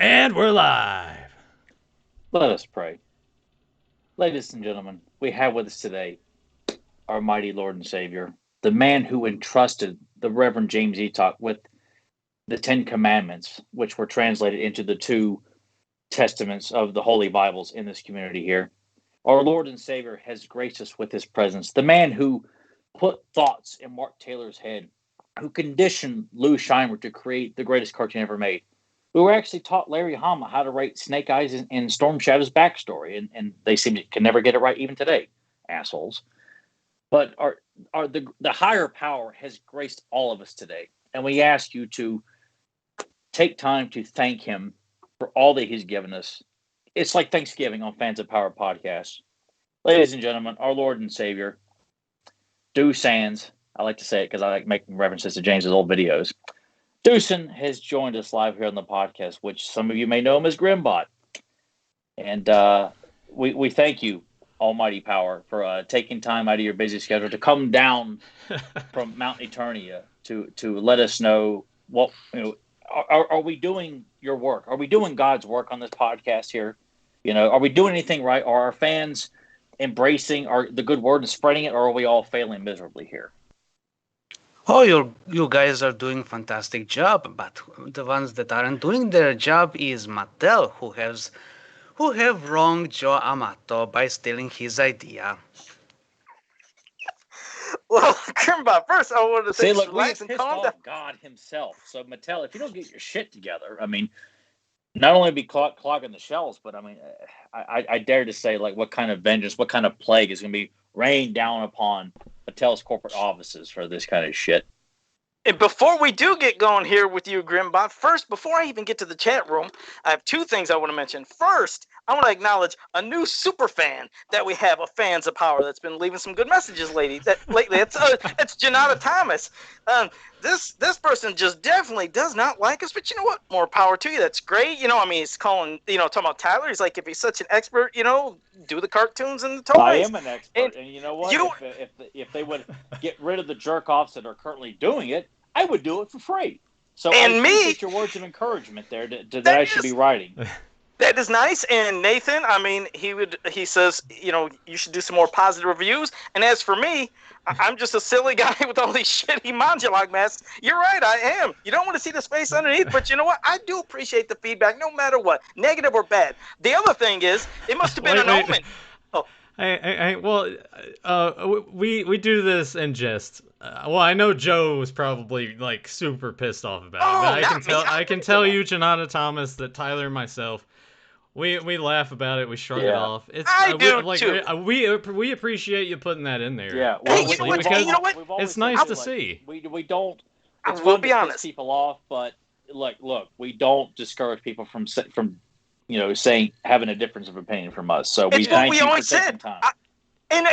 And we're live. Let us pray. Ladies and gentlemen, we have with us today our mighty Lord and Savior, the man who entrusted the Reverend James Etoch with the Ten Commandments, which were translated into the two testaments of the Holy Bibles in this community here. Our Lord and Savior has graced us with his presence, the man who put thoughts in Mark Taylor's head, who conditioned Lou Scheimer to create the greatest cartoon ever made. We actually taught Larry Hama how to write Snake Eyes in Storm Shadow's backstory, and they seem to can never get it right even today, assholes. But the higher power has graced all of us today, and we ask you to take time to thank him for all that he's given us. It's like Thanksgiving on Fans of Power podcast. Ladies and gentlemen, our Lord and Savior, Dušan, I like to say it because I like making references to James's old videos. Dušan has joined us live here on the podcast, which some of you may know him as Grimbot. And we thank you, Almighty Power, for taking time out of your busy schedule to come down from Mount Eternia to let us know what are we doing your work? Are we doing God's work on this podcast here? Are we doing anything right? Are our fans embracing the good word and spreading it, or are we all failing miserably here? Oh, you guys are doing fantastic job, but the ones that aren't doing their job is Mattel, who have wronged Joe Amato by stealing his idea. Well, Grimbot, first I wanted to say, look, relax we and pissed calm off down. God himself. So Mattel, if you don't get your shit together, I mean, not only be clogging the shelves, but I mean, I dare to say, like, what kind of vengeance, what kind of plague is going to be rained down upon Mattel's corporate offices for this kind of shit. And before we do get going here with you, Grimbot, first, before I even get to the chat room, I have two things I want to mention. First, I want to acknowledge a new super fan that we have of Fans of Power that's been leaving some good messages lately. It's Janata Thomas. This person just definitely does not like us, but you know what? More power to you. That's great. He's calling, talking about Tyler. He's like, if he's such an expert, do the cartoons and the toys. I am an expert, and you know what? If they would get rid of the jerk-offs that are currently doing it, I would do it for free. So I appreciate your words of encouragement there that I should be writing. That is nice. And Nathan, I mean, he says, you should do some more positive reviews. And as for me, I'm just a silly guy with all these shitty Mongelog masks. You're right, I am. You don't want to see the space underneath, but you know what? I do appreciate the feedback, no matter what, negative or bad. The other thing is, it must have been an omen. Oh. We do this in jest. I know Joe was probably like super pissed off about it. I can tell you, Janata Thomas, that Tyler and myself, we laugh about it. We shrug it off. We appreciate you putting that in there. Yeah, it's nice to see. We don't. It's we'll fun be to honest. piss people off, but look, we don't discourage people from saying having a difference of opinion from us. So we thank you for taking time. And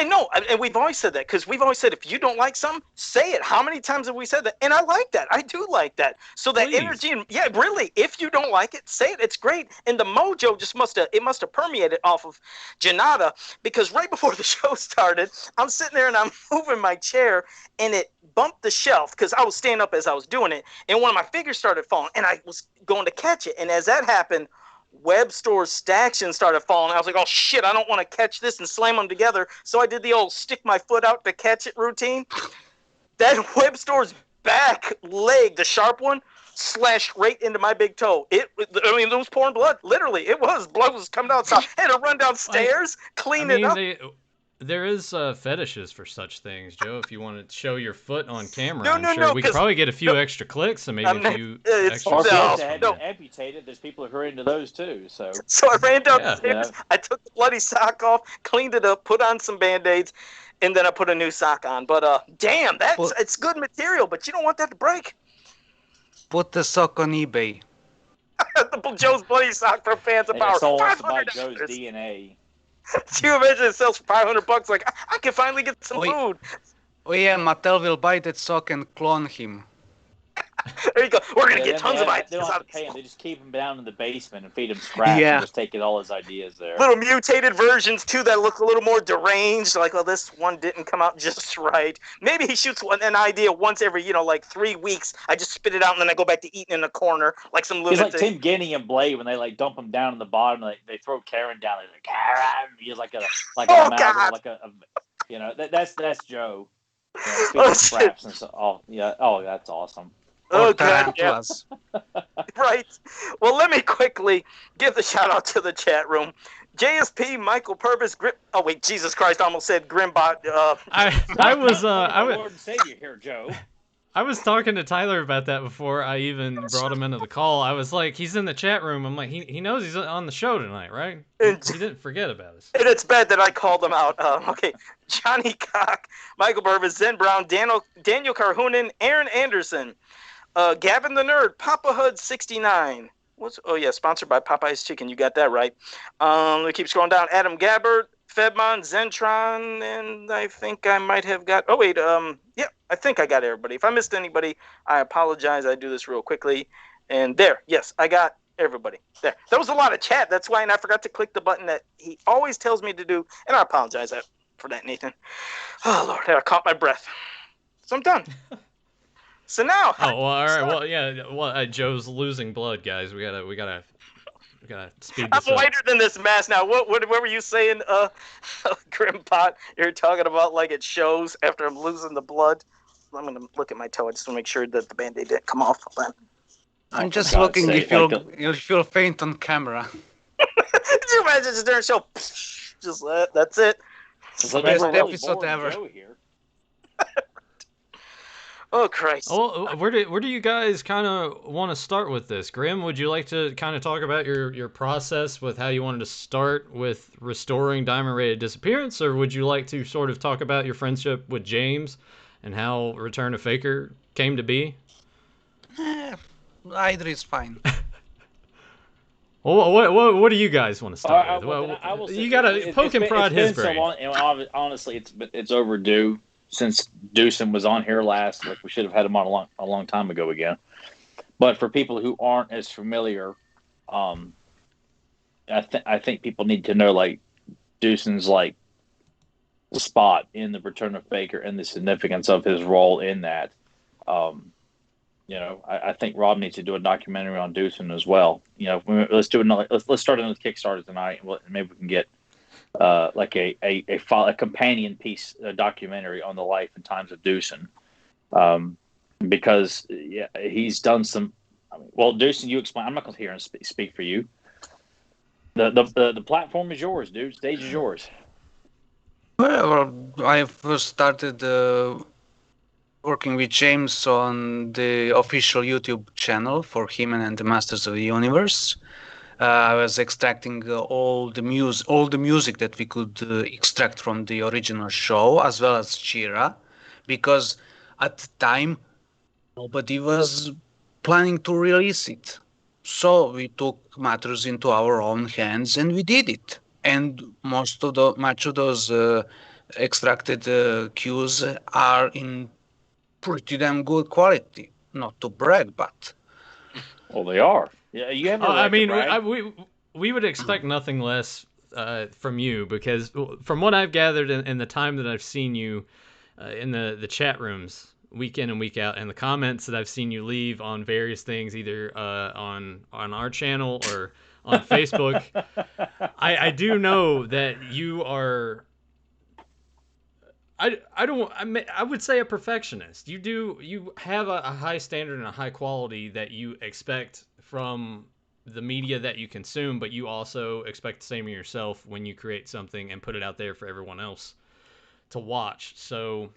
we've always said that, because we've always said, if you don't like something, say it. How many times have we said that? And I like that. I do like that. So that energy, really, if you don't like it, say it. It's great. And the mojo just must have permeated off of Janata, because right before the show started, I'm sitting there and I'm moving my chair, and it bumped the shelf because I was standing up as I was doing it, and one of my figures started falling, and I was going to catch it. And as that happened, Web Store's stactions started falling. I was like, oh shit, I don't want to catch this and slam them together. So I did the old stick my foot out to catch it routine. That Web Store's back leg, the sharp one, slashed right into my big toe. It was pouring blood. Literally, blood was coming outside. I had to run downstairs, clean it up. There is fetishes for such things, Joe. If you want to show your foot on camera, we could probably get a few extra clicks and maybe a few extra sales. Amputated. There's people who are into those too. So I ran downstairs. Yeah. I took the bloody sock off, cleaned it up, put on some Band-Aids, and then I put a new sock on. But damn, it's good material. But you don't want that to break. Put the sock on eBay. Joe's bloody sock for Fans of Power. Someone wants to buy Joe's DNA. Do you imagine it sells for $500? Like, I can finally get some food. Oh yeah, Mattel will buy that sock and clone him. There you go. We're gonna Yeah, get tons of they ideas don't have out to of pay these him. They just keep him down in the basement and feed him scraps Yeah. and just take all his ideas there. little mutated versions too that look a little more deranged. Like, oh, this one didn't come out just right. Maybe he shoots an idea once every, like 3 weeks. I just spit it out and then I go back to eating in a corner like some He's lunatic. like Tim Guinea and Blade when they like dump him down in the bottom. They throw Karen down. They're like Karen. He's like a Oh, amalgam, God. like that's Joe. Feed Oh, him shit. scraps and so. Oh yeah. Oh, that's awesome. Oh, Or God, yeah. tarantulas. Right. Well, let me quickly give the shout out to the chat room. JSP, Michael Purvis, oh wait, Jesus Christ, I almost said Grimbot. I was Lord and Savior here, Joe. I was talking to Tyler about that before I even brought him into the call. I was like, he's in the chat room. I'm like, he knows he's on the show tonight, right? He didn't forget about us. And it's bad that I called them out. Okay, Johnny Cock, Michael Purvis, Zen Brown, Daniel Carhoonan, Aaron Anderson, Gavin the Nerd, Papa Hood 69. Sponsored by Popeye's Chicken. You got that right. Let me keep scrolling down. Adam Gabbard, Fedmon, Zentron, and I think I might have got. Oh wait, I think I got everybody. If I missed anybody, I apologize. I do this real quickly. And there, yes, I got everybody. There. That was a lot of chat. That's why, and I forgot to click the button that he always tells me to do, and I apologize for that, Nathan. Oh Lord, I caught my breath. So I'm done. So now. Oh well, all right. Well, yeah. Well, Joe's losing blood, guys. We gotta speed this I'm up. lighter than this mask now. What were you saying, Grimpot? You're talking about like it shows after I'm losing the blood. I'm gonna look at my toe. I just want to make sure that the band-aid didn't come off. I'm just God's looking sake, if you'll feel faint on camera. Could you imagine just during a show? Just that's it. It's like Best we're really episode boring ever. Joe here. Oh Christ! Oh, where do you guys kind of want to start with this? Grim, would you like to kind of talk about your process with how you wanted to start with restoring Diamond Rated Disappearance, or would you like to sort of talk about your friendship with James and how Return of Faker came to be? Either is fine. Well, what do you guys want to start with? Well, I will say, you gotta poke and prod his it's been brain. so long, and honestly, it's overdue since Dušan was on here last. Like we should have had him on a long time ago again. But for people who aren't as familiar, I think people need to know like Dušan's like spot in the Return of Faker and the significance of his role in that. I think Rob needs to do a documentary on Dušan as well. Let's do another. Let's start another Kickstarter tonight, and maybe we can get like a companion piece, a documentary on the life and times of Dušan, because he's done some. Dušan, you explain. I'm not going to hear and speak for you. The platform is yours, dude. Stage is yours. Well, I first started working with James on the official YouTube channel for He-Man and the Masters of the Universe. I was extracting all the music that we could extract from the original show, as well as She-Ra, because at the time nobody was planning to release it. So we took matters into our own hands and we did it. And much of those extracted cues are in pretty damn good quality. Not to brag, but Well, they are. Yeah, you have. I mean, we would expect nothing less from you, because from what I've gathered in the time that I've seen you in the chat rooms week in and week out, and the comments that I've seen you leave on various things, either on our channel or on Facebook, I do know that you are. I would say a perfectionist. You have a high standard and a high quality that you expect from the media that you consume, but you also expect the same of yourself when you create something and put it out there for everyone else to watch. So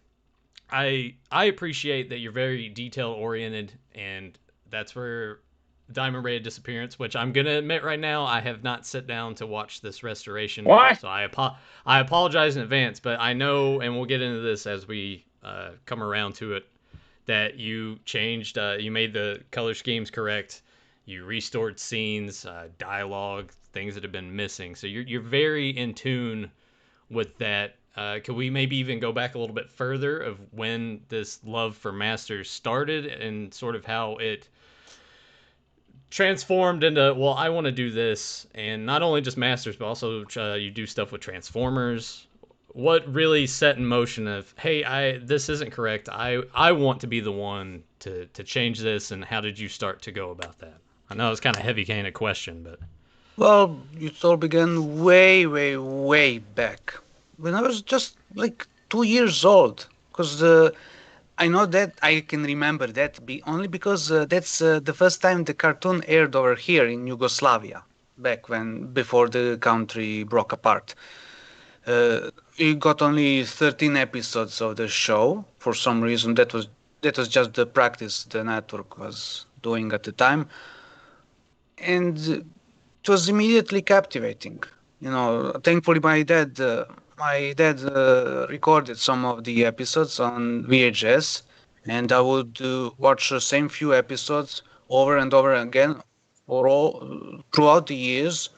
I appreciate that you're very detail oriented, and that's where Diamond Rated Disappearance, which I'm gonna admit right now, I have not sat down to watch this restoration. Why? So I apologize in advance, but I know, and we'll get into this as we come around to it, that you changed, you made the color schemes correct, you restored scenes, dialogue, things that have been missing. So you're very in tune with that Could we maybe even go back a little bit further of when this love for Masters started and sort of how it transformed into, well, I want to do this, and not only just Masters, but also you do stuff with Transformers. What really set in motion of, hey, this isn't correct. I want to be the one to change this, and how did you start to go about that? I know it's kind of heavy-handed question, but Well, it all began way, way, way back when I was just like 2 years old. Because I know that I can remember that only because that's the first time the cartoon aired over here in Yugoslavia, back when before the country broke apart. We got only 13 episodes of the show for some reason. That was just the practice the network was doing at the time, and it was immediately captivating. Thankfully, my dad recorded some of the episodes on VHS, and I would watch the same few episodes over and over again, for all throughout the years,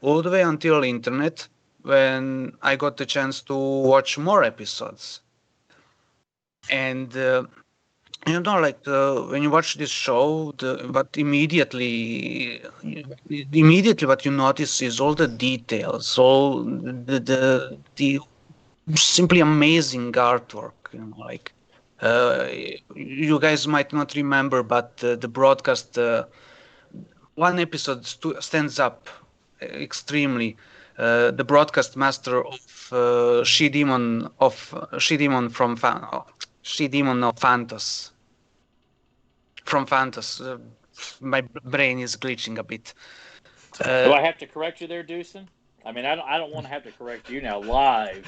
all the way until internet, when I got the chance to watch more episodes. And when you watch this show, immediately what you notice is all the details, all the simply amazing artwork. You guys might not remember, but the broadcast, one episode stands up extremely. The broadcast master of She-Demon of Phantos. From Phantos. My brain is glitching a bit. Do I have to correct you there, Dušan? I mean, I don't want to have to correct you now live.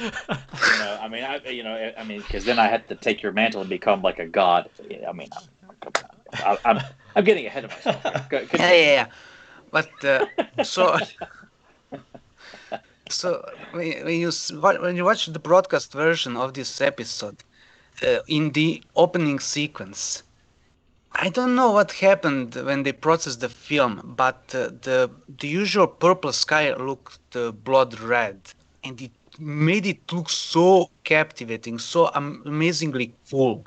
Because then I have to take your mantle and become like a god. I mean, I'm getting ahead of myself. Yeah. But so when you watch the broadcast version of this episode, in the opening sequence, I don't know what happened when they processed the film, but the usual purple sky looked blood red, and it made it look so captivating, so amazingly cool.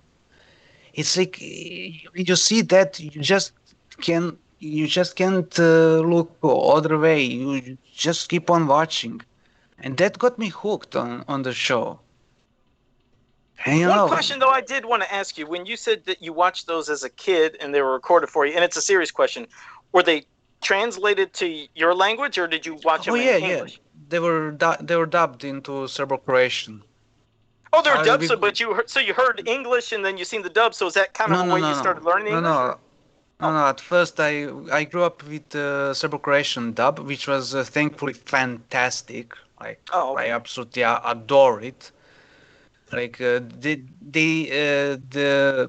It's like when you see that, you just can't look other way. You just keep on watching, and that got me hooked on the show. And, One question, though, I did want to ask you. When you said that you watched those as a kid and they were recorded for you, and it's a serious question, were they translated to your language, or did you watch them in English? Yeah. They were dubbed into Serbo-Croatian. Oh, they were dubbed, but you heard English and then you seen the dub. So is that kind of the way you started learning English? No. At first, I grew up with Serbo-Croatian dub, which was thankfully fantastic. I absolutely adore it. The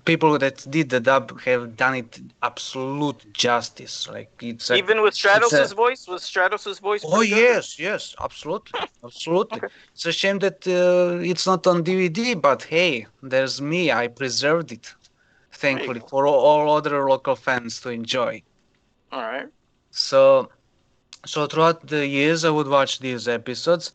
people that did the dub have done it absolute justice. Even with Stratos' voice? Was Stratos' voice pretty good? Yes, absolutely. Okay. It's a shame that it's not on DVD, but hey, there's me. I preserved it, thankfully, for all other local fans to enjoy. All right. So throughout the years, I would watch these episodes.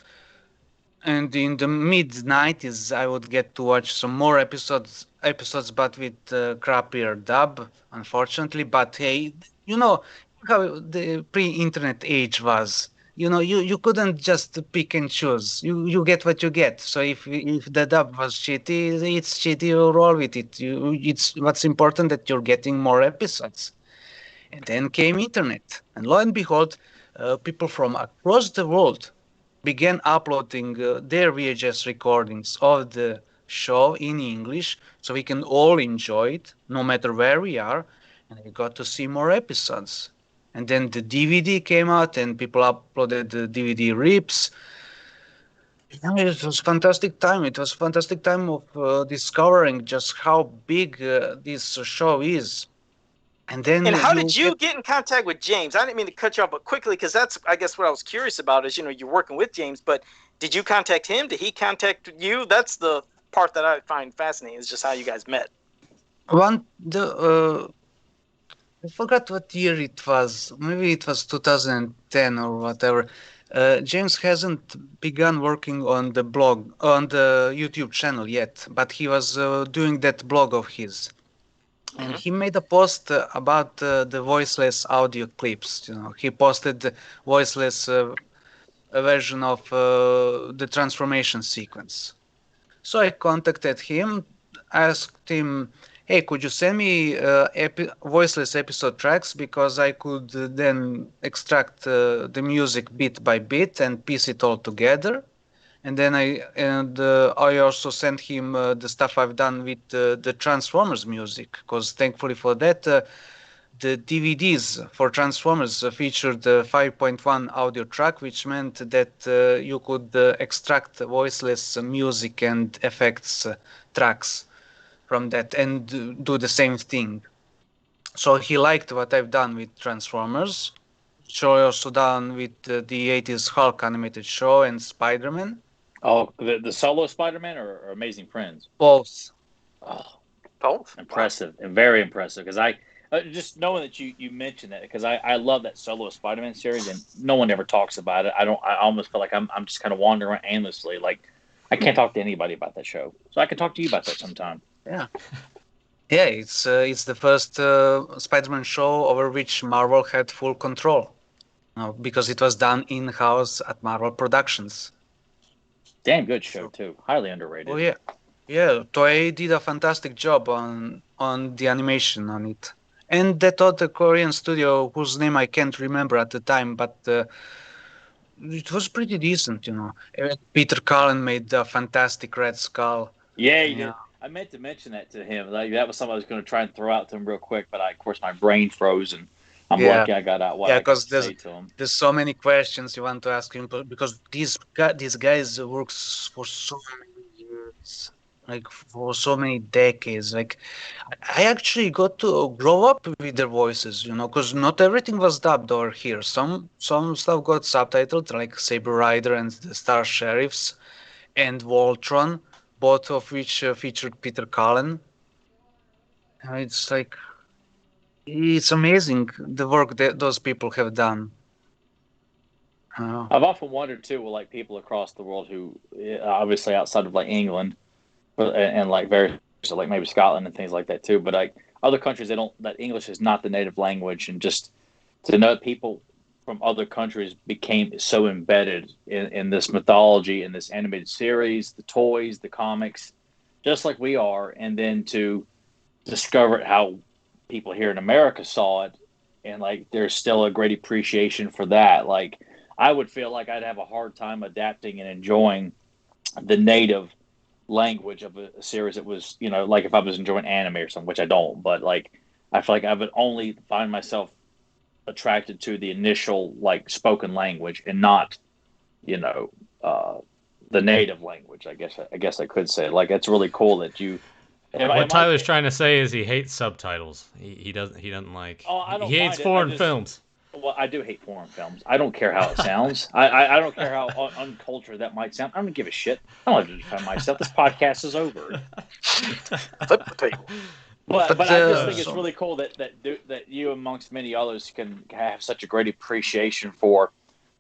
And in the mid-90s, I would get to watch some more episodes, but with crappier dub, unfortunately. But hey, you know how the pre-internet age was. You couldn't just pick and choose. You get what you get. So if the dub was shitty, it's shitty. You roll with it. It's what's important that you're getting more episodes. And then came internet, and lo and behold, people from across the world began uploading their VHS recordings of the show in English, so we can all enjoy it, no matter where we are, and we got to see more episodes. And then the DVD came out, and people uploaded the DVD rips. It was a fantastic time. It was a fantastic time of discovering just how big this show is. And how did you get in contact with James? I didn't mean to cut you off, but quickly, because that's, I guess, what I was curious about is, you're working with James, but did you contact him? Did he contact you? That's the part that I find fascinating, is just how you guys met. I forgot what year it was. Maybe it was 2010 or whatever. James hasn't begun working on the blog, on the YouTube channel yet, but he was doing that blog of his. And he made a post about the voiceless audio clips. He posted the voiceless a version of the transformation sequence. So I contacted him, asked him, "Hey, could you send me voiceless episode tracks because I could then extract the music bit by bit and piece it all together." And then I also sent him the stuff I've done with the Transformers music, because thankfully for that, the DVDs for Transformers featured the 5.1 audio track, which meant that you could extract voiceless music and effects tracks from that and do the same thing. So he liked what I've done with Transformers, which I also done with the 80s Hulk animated show and Spider-Man. Oh, the solo Spider-Man or Amazing Friends? Both. Oh, both. Impressive. Wow. And very impressive, because I just knowing that you mentioned that, because I love that solo Spider-Man series and no one ever talks about it. I almost feel like I'm just kind of wandering around aimlessly. Like I can't talk to anybody about that show, so I can talk to you about that sometime. Yeah. Yeah, it's the first Spider-Man show over which Marvel had full control, because it was done in-house at Marvel Productions. Damn good show too. Highly underrated. Oh yeah, yeah. Toei did a fantastic job on the animation on it, and that other Korean studio whose name I can't remember at the time, but it was pretty decent, Peter Cullen made a fantastic Red Skull. Yeah, he did. I meant to mention that to him. Like that was something I was going to try and throw out to him real quick, but of course my brain froze, and I'm lucky I got out what I could say to him. There's so many questions you want to ask him, because these guys works for so many years, like for so many decades. Like I actually got to grow up with their voices, because not everything was dubbed over here. Some stuff got subtitled, like Saber Rider and the Star Sheriffs and Voltron, both of which featured Peter Cullen. It's like, it's amazing the work that those people have done. I've often wondered too, with like people across the world who, obviously outside of like England, and like various, like maybe Scotland and things like that too, but like other countries, that English is not the native language, and just to know people from other countries became so embedded in this mythology, in this animated series, the toys, the comics, just like we are, and then to discover how people here in America saw it, and like there's still a great appreciation for that. Like I would feel like I'd have a hard time adapting and enjoying the native language of a series that was, like if I was enjoying anime or something, which I don't, but like I feel like I would only find myself attracted to the initial like spoken language and not, the native language. I guess I could say. Like it's really cool that you. What Tyler's trying to say is he hates subtitles. He doesn't like. Oh, I don't. He hates foreign films. Well, I do hate foreign films. I don't care how it sounds. I don't care how uncultured that might sound. I don't give a shit. I don't have to defend myself. This podcast is over. Flip the table. But I just think it's really cool that you, amongst many others, can have such a great appreciation for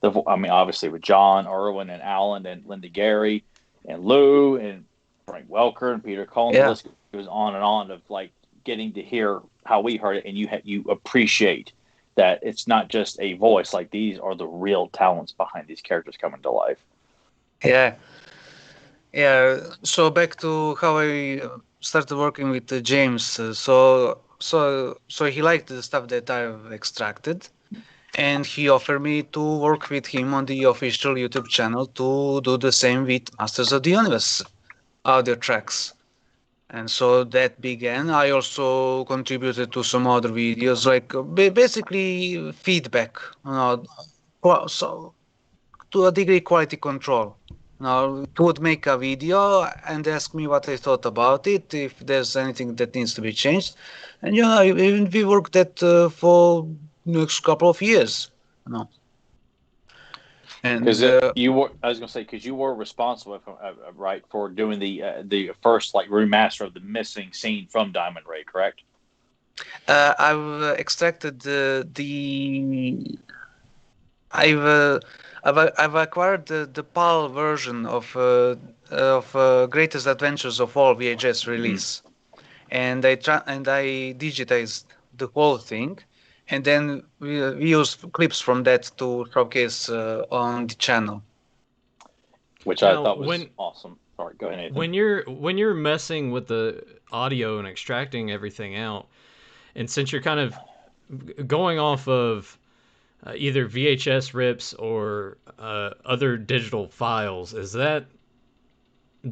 obviously with John, Irwin, and Alan, and Linda Gary, and Lou, and Frank Welker, and Peter Cullen. The list goes on and on of like getting to hear how we heard it, and you appreciate that it's not just a voice. Like these are the real talents behind these characters coming to life. Yeah. So back to how I started working with James. So he liked the stuff that I've extracted, and he offered me to work with him on the official YouTube channel to do the same with Masters of the Universe audio tracks. And so that began. I also contributed to some other videos, like basically feedback, so to a degree quality control. He would make a video and ask me what I thought about it, if there's anything that needs to be changed. And we worked that for next couple of years. And you were, I was going to say, because you were responsible, right, for doing the first like remaster of the missing scene from Diamond Ray, correct? I've extracted I've acquired the PAL version of Greatest Adventures of All VHS release, and I digitized the whole thing, and then we used clips from that to showcase on the channel. Which Now, I thought was awesome. Sorry, go ahead, Nathan. when you're messing with the audio and extracting everything out, and since you're kind of going off of either VHS rips or other digital files, is that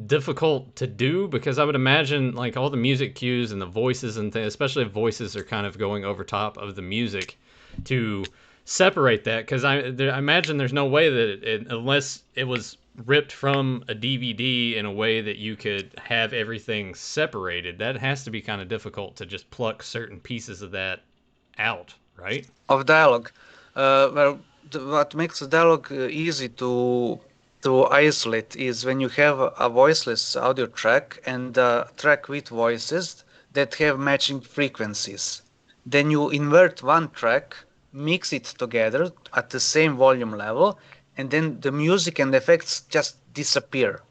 difficult to do? Because I would imagine like all the music cues and the voices and things, especially if voices are kind of going over top of the music, to separate that. Because I imagine there's no way that unless it was ripped from a DVD in a way that you could have everything separated, that has to be kind of difficult to just pluck certain pieces of that out, right? Of dialogue. What makes the dialogue easy to isolate is when you have a voiceless audio track and a track with voices that have matching frequencies. Then you invert one track, mix it together at the same volume level, and then the music and effects just disappear.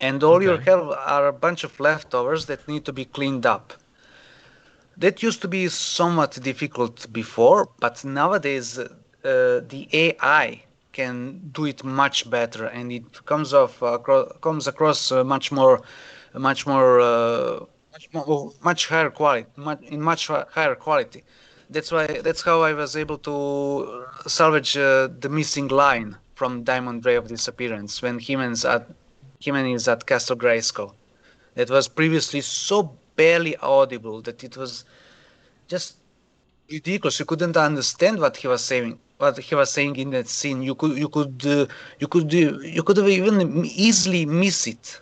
And all you Okay. have are a bunch of leftovers that need to be cleaned up. That used to be somewhat difficult before, but nowadays the AI can do it much better, and it comes across much more, much higher quality, much higher quality. That's how I was able to salvage the missing line from Diamond Ray of Disappearance when He-Man is at Castle Grayskull. That was previously so barely audible that it was just ridiculous. You couldn't understand what he was saying. What he was saying in that scene, you could have even easily miss it.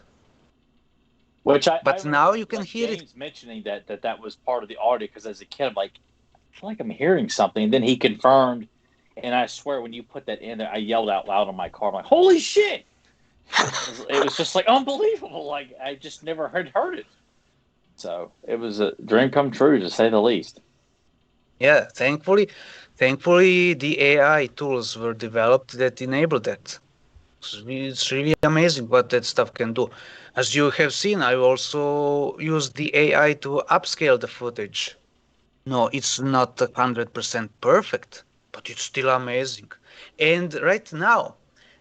Which But I now remember, you can like, hear James mentioning that was part of the audio, because as a kid, I'm like, I feel like I'm hearing something. And then he confirmed, and I swear when you put that in there, I yelled out loud on my car. I'm like, holy shit! It was just like unbelievable. Like I just never heard it. So it was a dream come true, to say the least. Yeah, thankfully the AI tools were developed that enable that. It's really amazing what that stuff can do. As you have seen, I also used the AI to upscale the footage. No, it's not 100% perfect, but it's still amazing. And right now,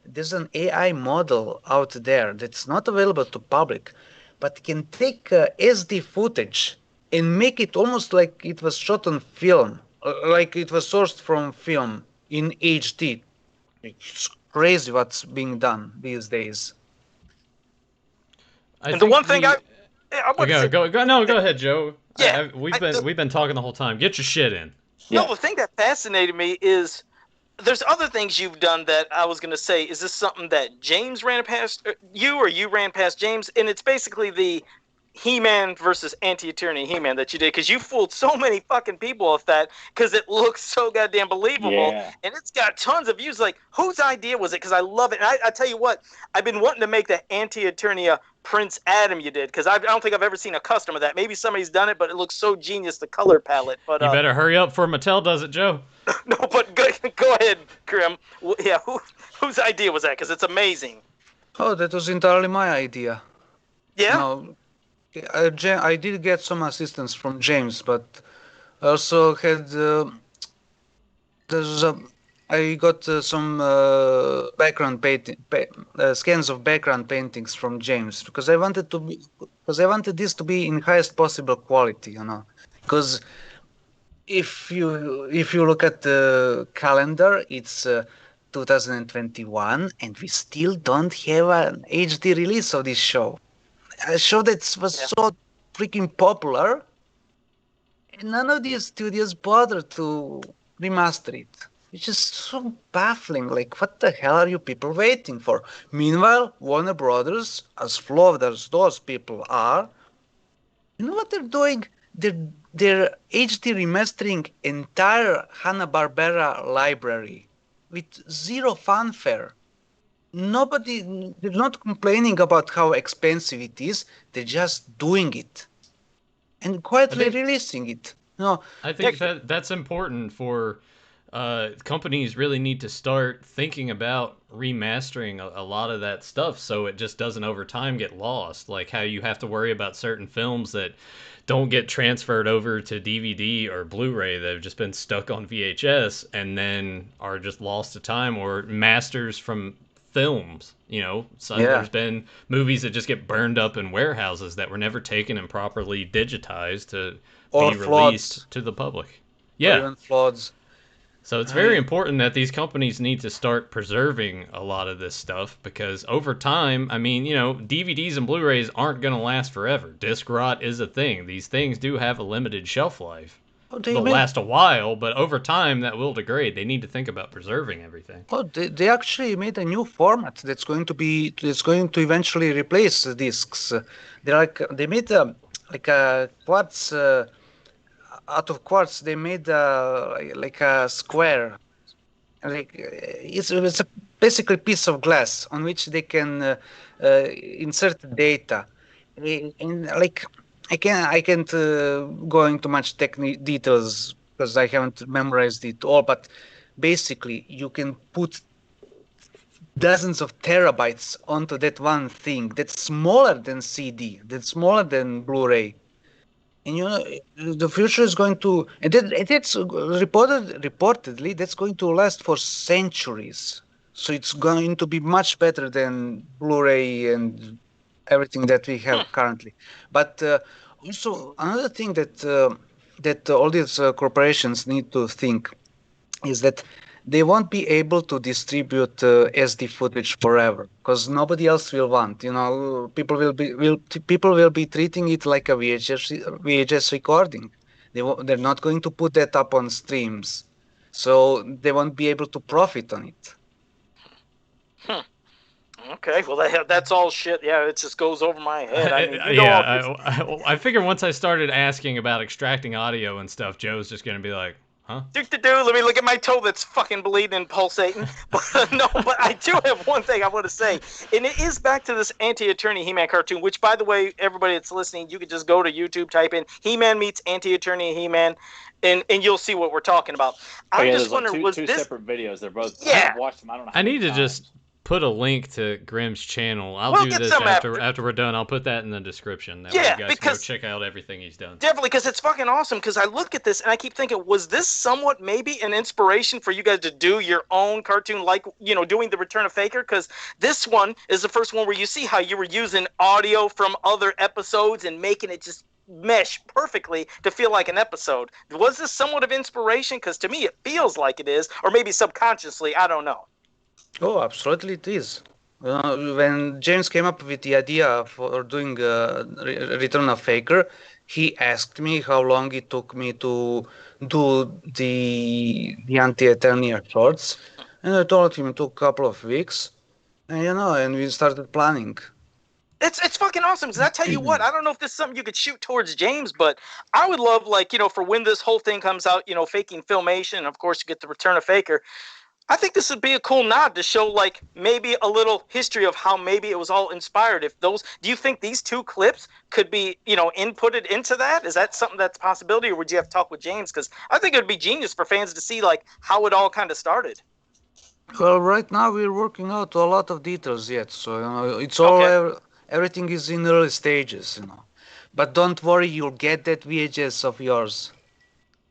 there's an AI model out there that's not available to public, but can take SD footage and make it almost like it was shot on film, like it was sourced from film in HD. It's crazy what's being done these days. I And the think one thing the I want to okay, say, go ahead, Joe. yeah, We've been talking the whole time. Get your shit in. Yeah. no, the thing that fascinated me is there's other things you've done that I was going to say. Is this something that James ran past you, or you ran past James? And it's basically the He-Man versus Anti-Eternia He-Man that you did, because you fooled so many fucking people with that, because it looks so goddamn believable, Yeah. and it's got tons of views. Like, whose idea was it? Because I love it. And I tell you what, I've been wanting to make the Anti-Eternia Prince Adam you did, because I don't think I've ever seen a custom of that. Maybe somebody's done it, but it looks so genius, the color palette. But You better hurry up before Mattel does it, Joe. no, but go ahead, Grim. Yeah, whose idea was that? Because it's amazing. Oh, that was entirely my idea. Yeah. No, I did get some assistance from James, but I also had there's I got some background scans of background paintings from James because I wanted this to be in highest possible quality, you know. Because if you look at the calendar, it's 2021, and we still don't have an HD release of this show. A show that was so freaking popular, and none of these studios bothered to remaster it. It's just so baffling. Like, what the hell are you people waiting for? Meanwhile, Warner Brothers, as flawed as those people are, you know what they're doing? They're HD remastering entire Hanna-Barbera library with zero fanfare. They're not complaining about how expensive it is. They're just doing it and quietly releasing it. No, I think that's important for companies really need to start thinking about remastering a lot of that stuff so it just doesn't over time get lost. Like how you have to worry about certain films that don't get transferred over to DVD or Blu-ray that have just been stuck on VHS and then are just lost to time, or masters from films. So there's been movies that just get burned up in warehouses that were never taken and properly digitized to Or be floods. released to the public. Or Yeah. even floods. So it's very important that these companies need to start preserving a lot of this stuff, because over time, I mean, DVDs and Blu-rays aren't going to last forever. Disc rot is a thing. These things do have a limited shelf life. They'll last a while, but over time that will degrade. They need to think about preserving everything. Oh, they actually made a new format that's going to eventually replace the discs. They made like a quartz out of quartz. They made like a square. Like it's a basically piece of glass on which they can insert data. And like I can't go into much details because I haven't memorized it all. But basically, you can put dozens of terabytes onto that one thing that's smaller than CD, that's smaller than Blu-ray. And the future is going to, and that's reportedly that's going to last for centuries. So it's going to be much better than Blu-ray and everything that we have currently. But also another thing that all these corporations need to think is that they won't be able to distribute SD footage forever because nobody else will want. People will be treating it like a VHS recording. They're not going to put that up on streams, so they won't be able to profit on it. Okay, well that's all shit. Yeah, it just goes over my head. I mean, I figure once I started asking about extracting audio and stuff, Joe's just gonna be like, huh? Let me look at my toe that's fucking bleeding and pulsating. But I do have one thing I want to say. And it is back to this Anti-Attorney He-Man cartoon, which, by the way, everybody that's listening, you could just go to YouTube, type in He-Man meets Anti-Attorney He-Man, and you'll see what we're talking about. I just wonder, like was two this... separate videos. They're both... Yeah. I've watched them. I don't know I need to just put a link to Grimm's channel. I'll do this after we're done. I'll put that in the description. That way you guys can go check out everything he's done. Definitely, because it's fucking awesome. Because I look at this and I keep thinking, was this somewhat maybe an inspiration for you guys to do your own cartoon, like, doing the Return of Faker? Because this one is the first one where you see how you were using audio from other episodes and making it just mesh perfectly to feel like an episode. Was this somewhat of inspiration? Because to me it feels like it is, or maybe subconsciously, I don't know. Oh, absolutely it is. When James came up with the idea for doing Return of Faker, he asked me how long it took me to do the Anti-Attorney shorts, and I told him it took a couple of weeks, and we started planning. It's fucking awesome, because I tell you what, I don't know if this is something you could shoot towards James, but I would love, for when this whole thing comes out, Faking Filmation, of course you get the Return of Faker, I think this would be a cool nod to show, maybe a little history of how maybe it was all inspired. Do you think these two clips could be, inputted into that? Is that something that's a possibility, or would you have to talk with James? Because I think it would be genius for fans to see, how it all kind of started. Well, right now we're working out a lot of details yet, so, it's everything is in early stages, But don't worry, you'll get that VHS of yours.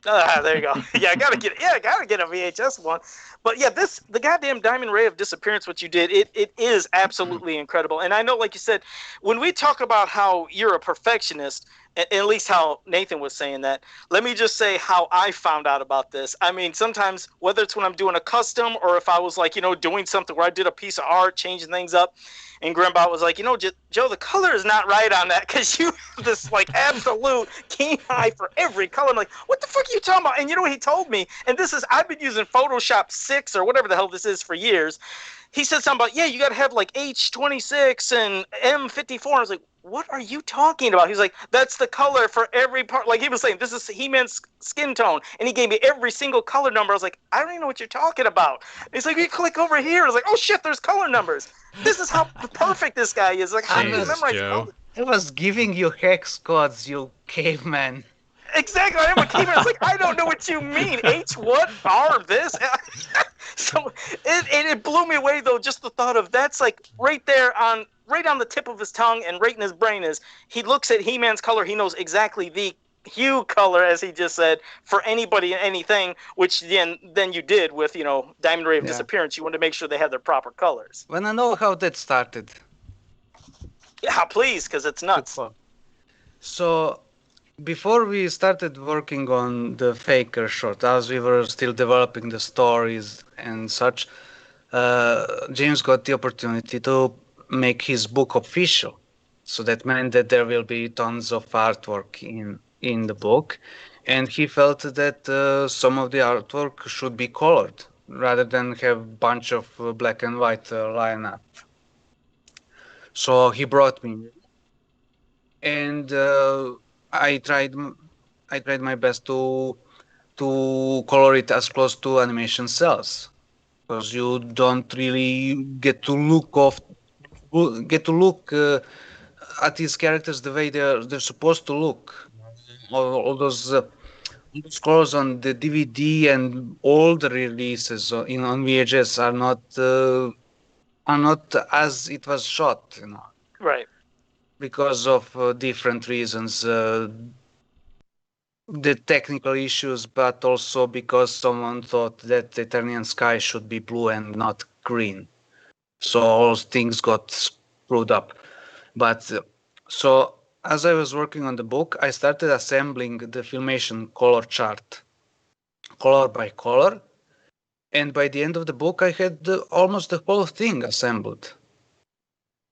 There you go. Yeah, I gotta get a VHS one. But yeah, the goddamn Diamond Ray of Disappearance, what you did, it is absolutely incredible. And I know, like you said, when we talk about how you're a perfectionist, at least how Nathan was saying that, let me just say how I found out about this. I mean, sometimes, whether it's when I'm doing a custom or if I was doing something where I did a piece of art, changing things up, and Grimbot was like, Joe, the color is not right on that because you have this absolute keen eye for every color. I'm like, what the fuck are you talking about? And you know what he told me? And I've been using Photoshop 6 or whatever the hell this is for years. He said something about, you got to have H26 and M54. I was like, what are you talking about? He's like, that's the color for every part. Like he was saying, this is He-Man's skin tone. And he gave me every single color number. I was like, I don't even know what you're talking about. And he's like, you click over here. I was like, oh shit, there's color numbers. This is how perfect this guy is. Like, how do you memorize colors? I was giving you hex codes, you caveman. exactly. I am with He-Man. It's like, I don't know what you mean. H what? R this? So it blew me away though. Just the thought of that's like right on the tip of his tongue and right in his brain is he looks at He-Man's color. He knows exactly the hue color, as he just said, for anybody and anything. Which then you did with Diamond Ray of Disappearance. You wanted to make sure they had their proper colors. When I know how that started. Yeah, please, because it's nuts. So, before we started working on the Faker short, as we were still developing the stories and such, James got the opportunity to make his book official. So that meant that there will be tons of artwork in the book. And he felt that some of the artwork should be colored rather than have a bunch of black and white lineup. So he brought me, and I tried my best to color it as close to animation cells, because you don't really get to look at these characters the way they're supposed to look. All those colors on the DVD and all the releases on VHS are not as it was shot, Right. because of different reasons. The technical issues, but also because someone thought that the Eternian sky should be blue and not green. So all things got screwed up. But so as I was working on the book, I started assembling the Filmation color chart, color by color. And by the end of the book, I had almost the whole thing assembled.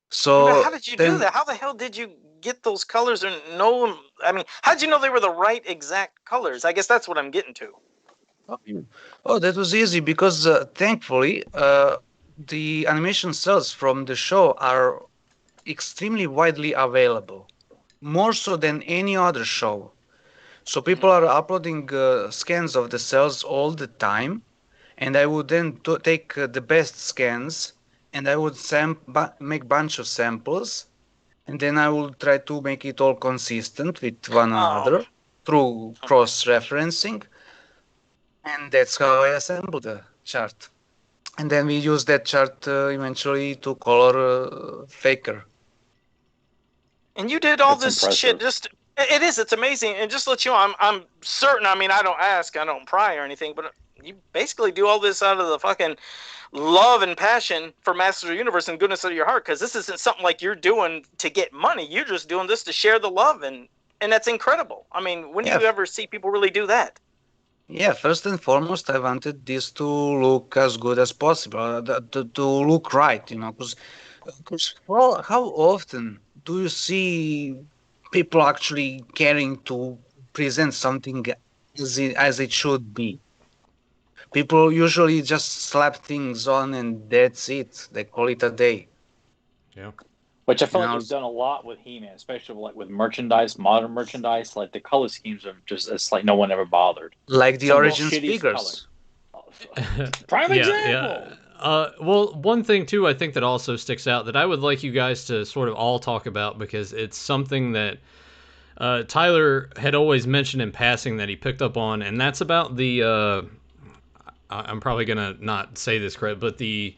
So how did you do that? How the hell did you get those colors or know them? I mean, how did you know they were the right exact colors? I guess that's what I'm getting to. Oh, that was easy because thankfully the animation cells from the show are extremely widely available, more so than any other show. So people are uploading scans of the cells all the time, and I would then take the best scans and I would make bunch of samples, and then I will try to make it all consistent with one another through cross-referencing, and that's how I assembled the chart. And then we use that chart eventually to color Faker. And you did all this shit. It's amazing. And just to let you know, I'm certain. I mean, I don't ask, I don't pry or anything, but you basically do all this out of the fucking love and passion for Masters of the Universe and goodness of your heart, because this isn't something like you're doing to get money. You're just doing this to share the love, and that's incredible. I mean, when do you ever see people really do that? Yeah, first and foremost, I wanted this to look as good as possible, to look right, because well, how often do you see people actually caring to present something as it should be? People usually just slap things on and that's it. They call it a day. Yeah. Which I feel like he's done a lot with He-Man, especially like with merchandise, modern merchandise. Like the color schemes are it's like no one ever bothered. Like the Origins figures. Prime example. Yeah. Well, one thing too, I think that also sticks out that I would like you guys to sort of all talk about, because it's something that Tyler had always mentioned in passing that he picked up on, and that's about the I'm probably gonna not say this correct, but the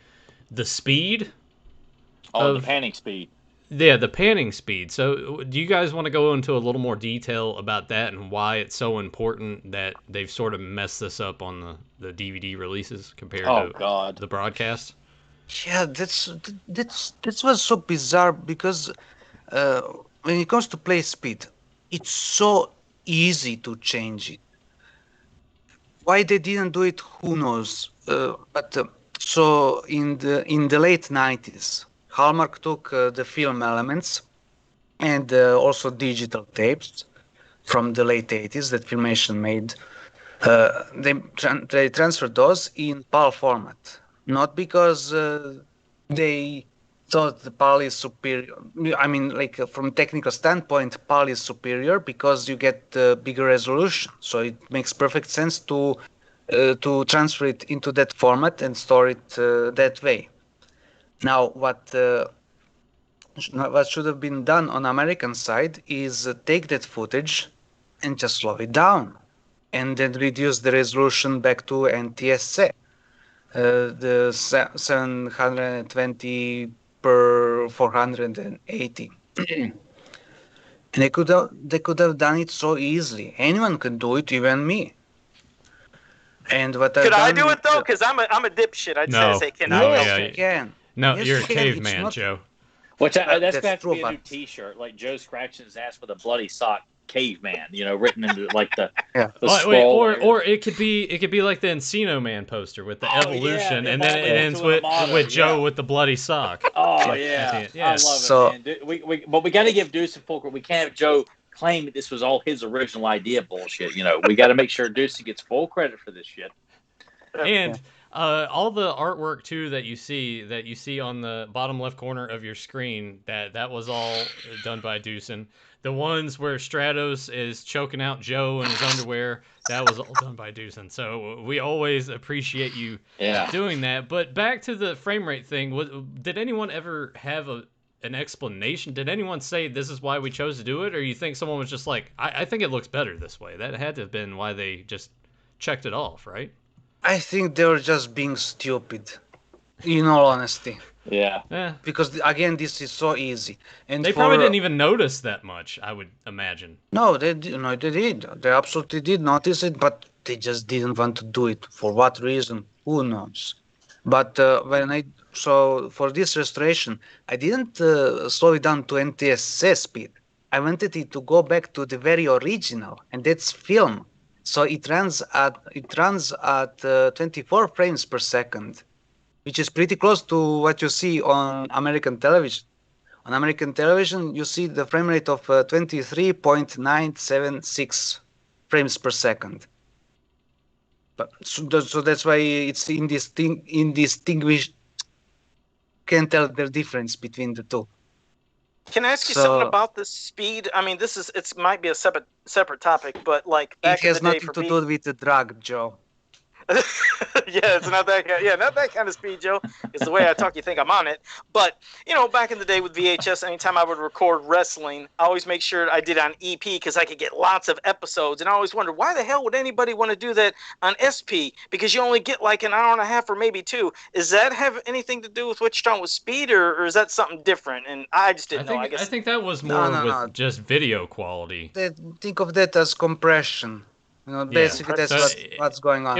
speed. The panning speed. Yeah, the panning speed. So do you guys want to go into a little more detail about that and why it's so important that they've sort of messed this up on the DVD releases compared to the broadcast? Yeah, that was so bizarre because when it comes to play speed, it's so easy to change it. Why they didn't do it, who knows? But so in the late 90s, Hallmark took the film elements and also digital tapes from the late 80s that Filmation made. They transferred those in PAL format, not because they thought the PAL is superior. I mean, like from a technical standpoint, PAL is superior because you get bigger resolution. So it makes perfect sense to transfer it into that format and store it that way. Now, what should have been done on American side is take that footage and just slow it down, and then reduce the resolution back to NTSC, the 720 per 480. And they could have done it so easily. Anyone can do it, even me. And what Could I've I done do it though? Because I'm a dipshit. I'd No. say, can No, I? Yes, yeah, you can. No, Yes, you're a you can. It's caveman, not- Joe. Which that's That's gonna have to be true, a new but- T-shirt, like Joe scratching his ass with a bloody sock, caveman. Written into like the Yeah. the Wait, scroll. or it could be like the Encino Man poster with the Oh, evolution, yeah, and then it evolving ends into an with Amato, Joe yeah. with the bloody sock. Oh At yeah, the end, yeah. I love So- it, man. But we got to give Deuce full credit. We can't have Joe claim that this was all his original idea. Bullshit. We got to make sure Deuce gets full credit for this shit. And all the artwork too that you see on the bottom left corner of your screen, that was all done by Dušan. The ones where Stratos is choking out Joe in his underwear, that was all done by Dušan. So we always appreciate you Yeah. doing that. But back to the frame rate thing, did anyone ever have an explanation? Did anyone say this is why we chose to do it, or you think someone was just like, I think it looks better this way? That had to have been why they just checked it off, right? I think they were just being stupid, in all honesty. Yeah. Yeah. Because again, this is so easy. And They probably didn't even notice that much, I would imagine. No, they did. They absolutely did notice it, but they just didn't want to do it. For what reason? Who knows? But for this restoration, I didn't slow it down to NTSC speed. I wanted it to go back to the very original, and that's film. So it runs at 24 frames per second, which is pretty close to what you see on American television. On American television, you see the frame rate of 23.976 frames per second. But so that's why it's indistinguished. Can't tell the difference between the two. Can I ask you So- something about the speed? I mean, it might be a separate topic, but like It back in has the day nothing for to me, do with the drug, Joe. yeah, it's not that kind. Yeah, not that kind of speed, Joe. It's the way I talk. You think I'm on it, but back in the day with VHS, anytime I would record wrestling, I always make sure I did it on EP because I could get lots of episodes, and I always wondered why the hell would anybody want to do that on SP? Because you only get like an hour and a half or maybe two. Does that have anything to do with what you're talking with speed, or is that something different? And I just didn't know. I guess. I think that was more No, with no. just video quality. Think of that as compression. Basically that's So what's going on.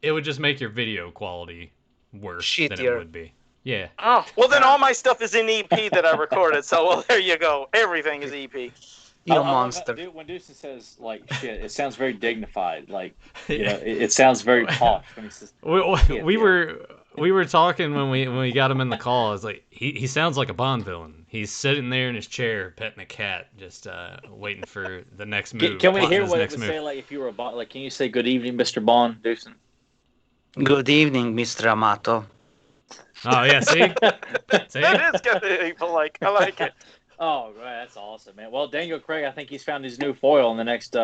It would just make your video quality worse than it Shittier. would be. Yeah. Oh, well then all my stuff is in EP that I recorded. So well, there you go. Everything is EP. You I love monster. that, when Deuce says like shit, it sounds very dignified. Like it sounds very posh when he says. We were talking when we got him in the call. It's like he sounds like a Bond villain. He's sitting there in his chair petting a cat, just waiting for the next move. Can we plotting hear his what it next would move. say like if you were a Bond? Like, can you say good evening, Mr. Bond, Deuce? Good evening, Mr. Amato. Oh yeah, see? See? That is kind of evil. Like I like it. Oh, right, that's awesome, man. Well, Daniel Craig, I think he's found his new foil in the next.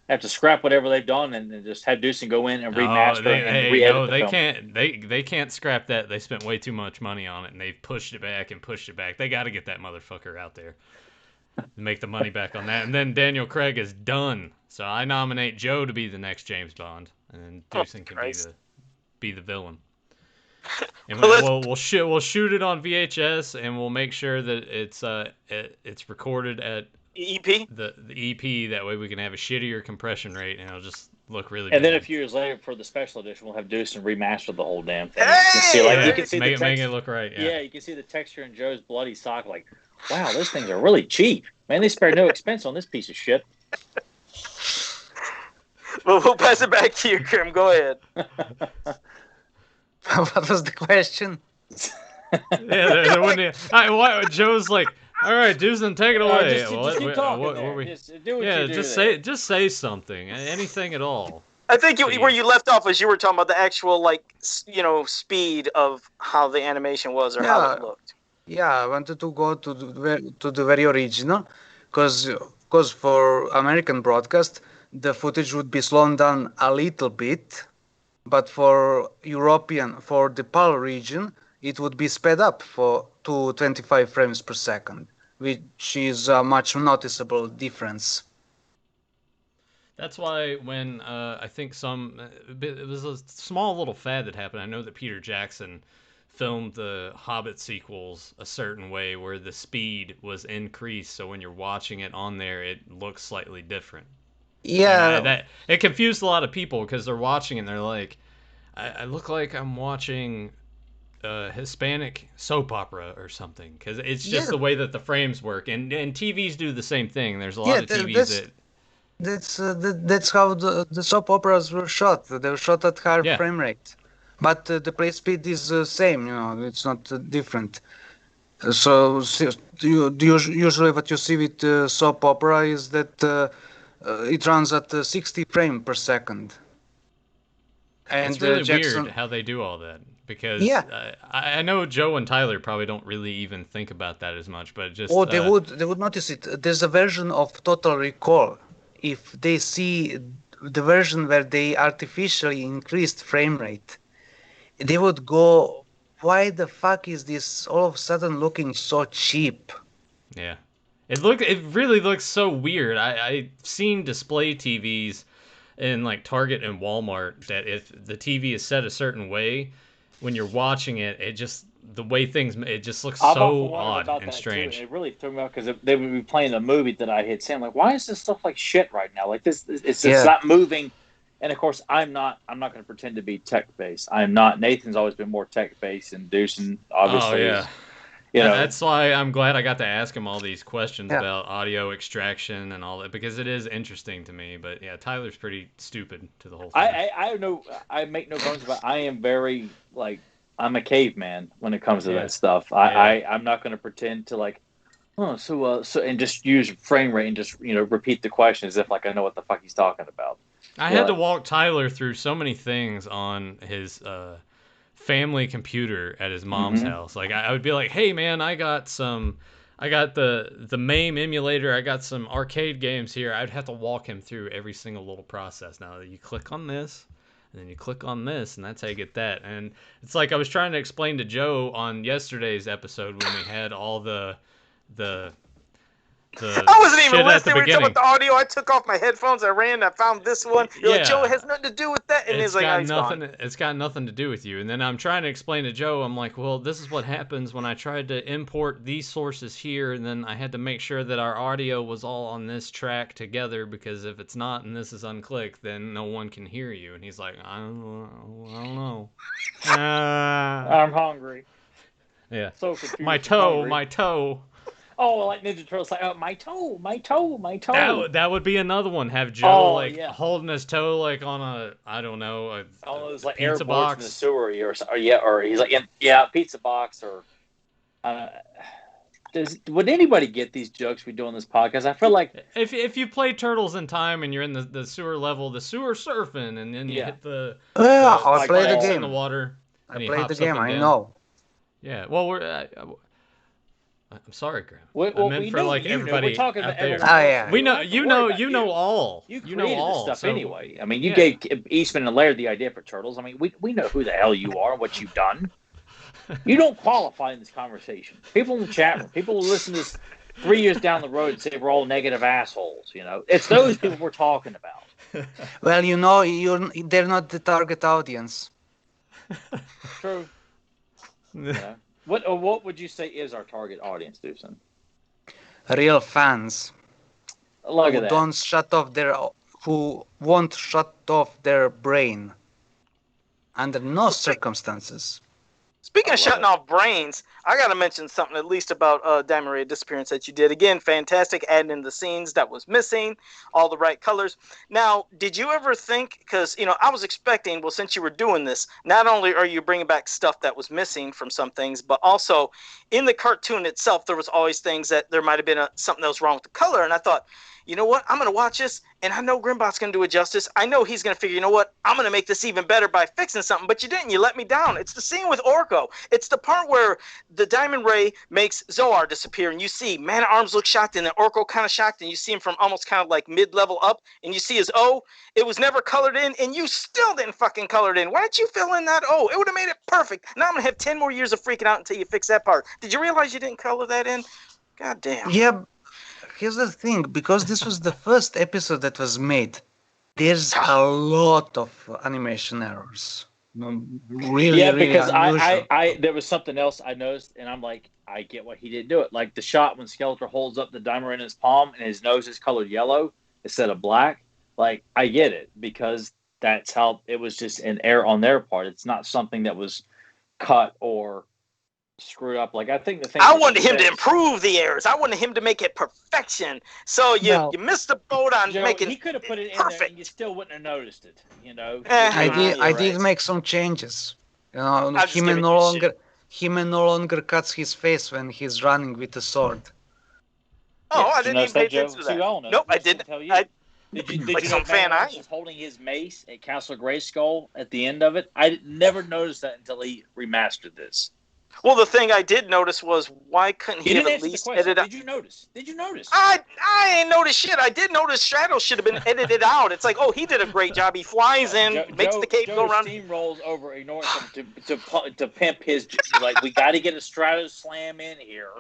Have to scrap whatever they've done and then just have Deuce go in and remaster and re-edit the film. They can't scrap that. They spent way too much money on it, and they've pushed it back and pushed it back. They got to get that motherfucker out there to make the money back on that. And then Daniel Craig is done. So I nominate Joe to be the next James Bond, and Deuce can be the villain. And we'll shoot it on VHS, and we'll make sure that it's recorded at EP. the EP. That way we can have a shittier compression rate, and it'll just look really. And then a bad. few years later, for the special edition, we'll have Deuce remaster the whole damn thing. Hey! You can see make the it look right. yeah, you can see the texture in Joe's bloody sock. Like, wow, those things are really cheap. Man, they spared no expense on this piece of shit. Well, we'll pass it back to you, Krim. Go ahead. What was the question? There wouldn't. Joe's like, all right, Dušan, take it away. Just keep talking there. Just do what you do. Just say something, anything at all. I think where you left off was you were talking about the actual speed of how the animation was or how it looked. Yeah, I wanted to go to the very original, because for American broadcast the footage would be slowed down a little bit, but for the PAL region, it would be sped up to 25 frames per second, which is a much noticeable difference. That's why when I think it was a small little fad that happened. I know that Peter Jackson filmed the Hobbit sequels a certain way where the speed was increased, so when you're watching it on there, it looks slightly different. And Yeah, that it confused a lot of people because they're watching and they're like, I look like I'm watching a Hispanic soap opera or something because it's just yeah, the way that the frames work. And TVs do the same thing. There's a lot yeah. of TVs that That's how the soap operas were shot. They were shot at higher yeah. frame rate, but the play speed is the same. It's not different. Usually what you see with soap opera is that it runs at 60 frame per second. It's And really weird Jackson, how they do all that because yeah. I know Joe and Tyler probably don't really even think about that as much, but just Oh, they would notice it. There's a version of Total Recall. If they see the version where they artificially increased frame rate, they would go, "Why the fuck is this all of a sudden looking so cheap?" yeah. It really looks so weird. I've seen display TVs in like Target and Walmart that if the TV is set a certain way, when you're watching it, the way things it just looks I've often so wondered odd about and that too, and strange. it really threw me off because they would be playing the movie that I had seen. I'm like, why is this stuff like shit right now? Like it's Yeah. not moving. And of course, I'm not going to pretend to be tech based. I'm not. Nathan's always been more tech based, and Dušan Oh obviously yeah. is. You know, That's why I'm glad I got to ask him all these questions Yeah. about audio extraction and all that because it is interesting to me. But yeah, Tyler's pretty stupid to the whole thing. I know. I make no bones about. I am very like I'm a caveman when it comes to Yeah. that stuff. I'm not going to pretend to like. Oh, so and just use frame rate and just repeat the question as if like I know what the fuck he's talking about. I had to walk Tyler through so many things on his family computer at his mom's house. Like I would be like, "Hey man, I got the MAME emulator. I got some arcade games here." I'd have to walk him through every single little process. Now you click on this, and then you click on this, and that's how you get that. And it's like I was trying to explain to Joe on yesterday's episode when we had all the I wasn't even shit at the listening when you talking beginning. about the audio. I took off my headphones. I ran. I found this one. You're like, Yeah. Joe, it has nothing to do with that. And he's like, he's nothing. gone. It's got nothing to do with you. And then I'm trying to explain to Joe. I'm like, well, this is what happens when I tried to import these sources here, and then I had to make sure that our audio was all on this track together because if it's not and this is unclicked, then no one can hear you. And he's like, I don't know. I'm hungry. Yeah. So confused. My toe. Oh, like Ninja Turtles, like my toe. That would be another one. Have Joe yeah. holding his toe like on a It was like pizza airboards box in the sewer, or he's like pizza box, or would anybody get these jokes we do on this podcast? I feel like if you play Turtles in Time and you're in the sewer level, the sewer surfing, and then you hit the I play the balls game. in the water. I And he played the hops up game. and I down. know. Yeah. Well, I'm sorry, Graham. well, I meant we for know like we're everybody talking out about there. everyone. Yeah. We know don't have to you worry know about you know all. You know created all this stuff so, anyway. I mean, you yeah. gave Eastman and Laird the idea for Turtles. I mean, we know who the hell you are and what you've done. You don't qualify in this conversation. People in the chat room, people who listen to this 3 years down the road and say we're all negative assholes. It's those people we're talking about. Well, they're not the target audience. True. Yeah. What would you say is our target audience, Dušan? Real fans Look who at that. who won't shut off their brain under no circumstances. Speaking of shutting off brains, I got to mention something at least about Diamond Ray disappearance that you did. Again, fantastic, adding in the scenes that was missing, all the right colors. Now, did you ever think, because, I was expecting, well, since you were doing this, not only are you bringing back stuff that was missing from some things, but also in the cartoon itself, there was always things that there might have been something that was wrong with the color. And I thought, you know what? I'm going to watch this, and I know Grimbot's going to do it justice. I know he's going to figure, you know what? I'm going to make this even better by fixing something. But you didn't. You let me down. It's the scene with Orko. It's the part where the Diamond Ray makes Zoar disappear, and you see Man-at-Arms look shocked, and then Orko kind of shocked, and you see him from almost kind of like mid-level up, and you see his O. It was never colored in, and you still didn't fucking color it in. Why didn't you fill in that O? It would have made it perfect. Now I'm going to have 10 more years of freaking out until you fix that part. Did you realize you didn't color that in? God damn. Yeah. Here's the thing, because this was the first episode that was made, There's a lot of animation errors. Really, Yeah, really because unusual. I there was something else I noticed, and I'm like, I get why he didn't do it. Like the shot when Skeletor holds up the dimer in his palm and his nose is colored yellow instead of black. Like I get it because that's how it was just an error on their part. It's not something that was cut or screwed up. Like I think the thing I wanted him to improve the errors. I wanted him to make it perfection. So you missed the boat on Joe, making he could have put it in perfect. there and you still wouldn't have noticed it. You know, I did make some changes. You know, he may no longer cuts his face when he's running with the sword. Oh, I didn't even pay attention to that. Nope, I didn't. Did you know Van was holding his mace at Castle Grayskull at the end of it? I never noticed that until he remastered this. Well, the thing I did notice was why couldn't he have at least edited out? Did you notice? Did you notice? I ain't noticed shit. I did notice Shadow should have been edited out. It's like, oh, he did a great job. He flies in, makes the cape go around. Steamrolls over, ignoring him to pimp his. Like, we got to get a Strato Slam in here.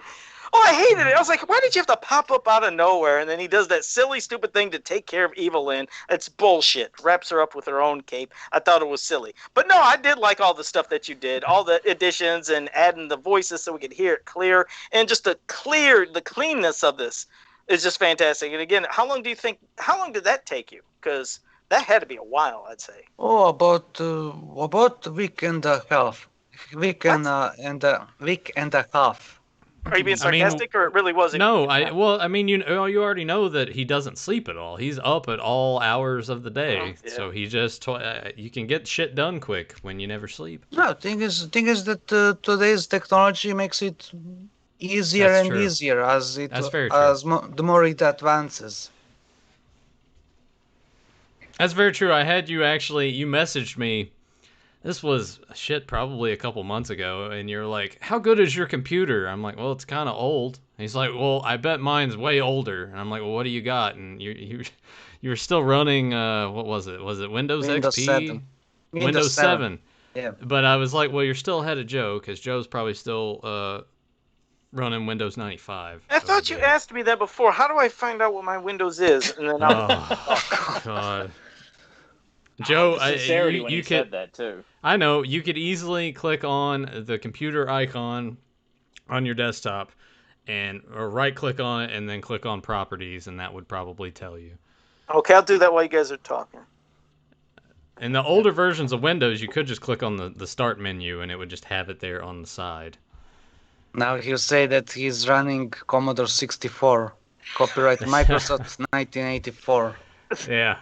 Oh, I hated it. I was like, why did you have to pop up out of nowhere? And then he does that silly, stupid thing to take care of Evelyn. It's bullshit. Wraps her up with her own cape. I thought it was silly. But no, I did like all the stuff that you did. All the additions and adding the voices so we could hear it clear. And just the cleanness of this is just fantastic. And again, how long did that take you? Because that had to be a while, I'd say. Oh, about a week and a half. Week and a half. Are you being sarcastic, or it really wasn't? No, I mean, you already know that he doesn't sleep at all. He's up at all hours of the day, so he just you can get shit done quick when you never sleep. No, thing is that today's technology makes it easier easier as the more it advances. That's very true. I had you messaged me. This was probably a couple months ago, and you're like, how good is your computer? I'm like, well, it's kind of old. And he's like, well, I bet mine's way older. And I'm like, well, what do you got? And you were still running, what was it? Was it Windows XP? 7. Windows 7. Yeah. But I was like, well, you're still ahead of Joe, because Joe's probably still running Windows 95. I thought you asked me that before. How do I find out what my Windows is? And then oh, God. Joe, you could said that too. I know you could easily click on the computer icon on your desktop, or right click on it and then click on properties, and that would probably tell you. Okay, I'll do that while you guys are talking. In the older versions of Windows, you could just click on the start menu and it would just have it there on the side. Now he'll say that he's running Commodore 64, copyright Microsoft 1984. Yeah.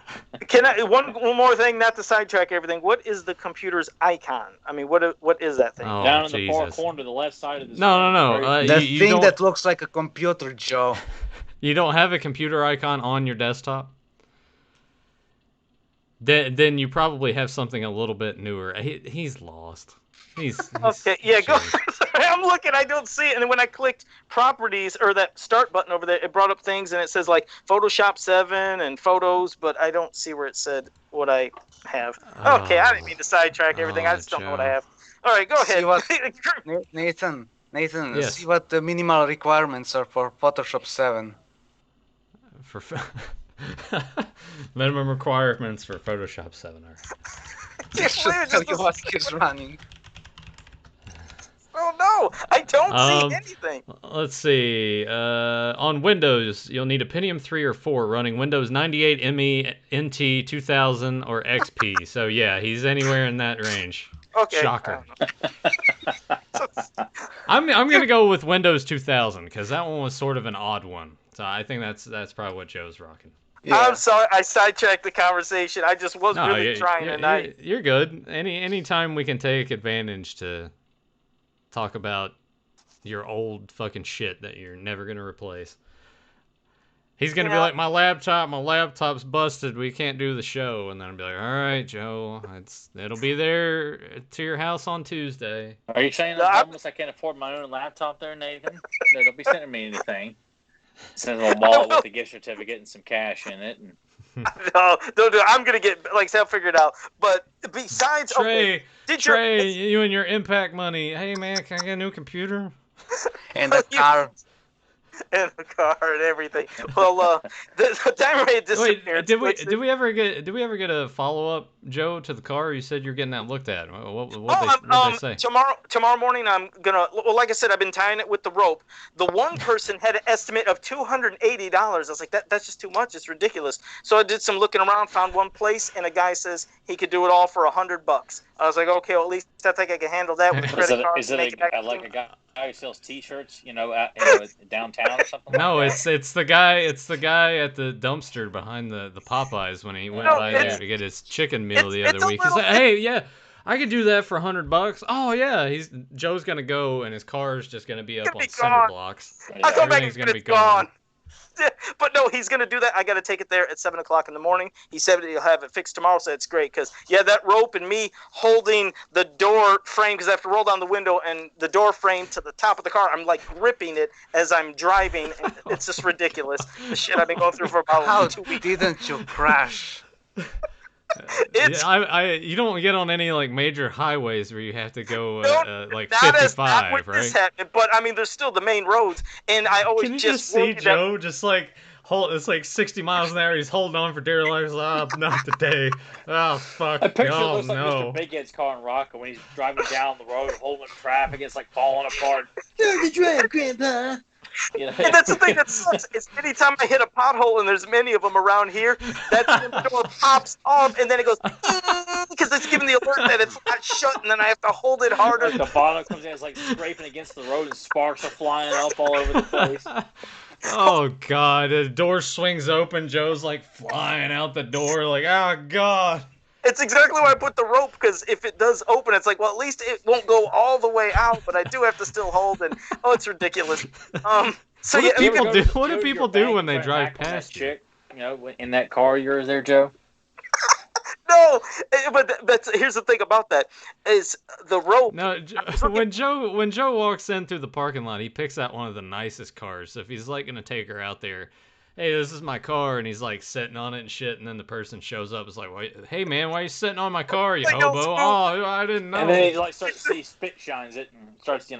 Can I one more thing, not to sidetrack everything? What is the computer's icon? I mean, what is that thing? Oh, down in the far corner to the left side of the screen. No. The thing that looks like a computer, Joe. You don't have a computer icon on your desktop? Then you probably have something a little bit newer. He's lost. He's okay, yeah, go. Sorry, I'm looking, I don't see it. And then when I clicked properties, or that start button over there, it brought up things, and it says like Photoshop 7 and photos, but I don't see where it said what I have. Okay, I didn't mean to sidetrack everything. I just don't know what I have. All right, go ahead. Nathan, yes. See what the minimal requirements are for Photoshop 7. Minimum requirements for Photoshop 7 are. It should tell you what he's running. Oh no, I don't see anything. Let's see. On Windows, you'll need a Pentium 3 or 4 running Windows 98 ME, NT, 2000, or XP. So yeah, he's anywhere in that range. Okay. Shocker. I'm gonna go with Windows 2000 because that one was sort of an odd one. So I think that's probably what Joe's rocking. Yeah. I'm sorry, I sidetracked the conversation. I just was really trying tonight. You're good. Any time we can take advantage to talk about your old fucking shit that you're never gonna replace. He's gonna be like, my laptop's busted. We can't do the show, and then I'll be like, all right, Joe, it'll be there to your house on Tuesday. Are you saying that almost I can't afford my own laptop there, Nathan? They don't be sending me anything. Send a little wallet with a gift certificate and some cash in it. And... No, don't do it. I'm gonna get I'll figure it out. But besides, Trey, you and your impact money. Hey man, can I get a new computer? And a car. in the car and everything. Well, the Diamond Ray Wait, disappeared. did we ever get a follow up, Joe, to the car? You said you're getting that looked at. What they say? Tomorrow morning I'm gonna. Well, like I said, I've been tying it with the rope. The one person had an estimate of $280. I was like, that's just too much. It's ridiculous. So I did some looking around, found one place, and a guy says he could do it all for $100. I was like, okay, well, at least I think I can handle that with credit cards. Is it like a guy who sells T-shirts, downtown or something? No, like that? it's the guy at the dumpster behind the Popeyes when he went by there to get his chicken meal the other week. He said, "Hey, yeah, I could do that for $100." Oh yeah, Joe's gonna go and his car's just gonna be up on cinder blocks. I'll come back Everything's and gonna be gone. gone. But no, he's going to do that. I got to take it there at 7 o'clock in the morning. He said he'll have it fixed tomorrow, so it's great. Because, yeah, that rope and me holding the door frame, because I have to roll down the window and the door frame to the top of the car, I'm like gripping it as I'm driving. And it's just ridiculous. The shit I've been going through for about 2 weeks. Didn't you crash? You don't get on any like major highways where you have to go like not 55, right? This happened, but I mean, there's still the main roads, and I always Can you just see Joe just like it's like 60 miles an hour. He's holding on for dear life. Not today. Oh fuck! I picture it oh looks like no! Mr. Big Ed's car in Rocco when he's driving down the road, holding traffic. It's like falling apart. There's the drive, Grandpa. And that's the thing that sucks. Is anytime I hit a pothole, and there's many of them around here, that's when the door pops off, and then it goes because it's giving the alert that it's not shut, and then I have to hold it harder. Like the bottom comes in, it's like scraping against the road, and sparks are flying up all over the place. Oh god! The door swings open. Joe's like flying out the door, like oh god. It's exactly why I put the rope, because if it does open, it's like, well, at least it won't go all the way out, but I do have to still hold, and it's ridiculous. So what do yeah, people do when they drive past you? Chick, in that car of yours there, Joe? No, but here's the thing about that is the rope. No, when Joe walks in through the parking lot, he picks out one of the nicest cars. So if he's like gonna take her out there, hey, this is my car, and he's like sitting on it and shit, and then the person shows up, is like, hey man, why are you sitting on my car, you hobo? Oh, I didn't know. And then he like starts to see spit shines it and starts,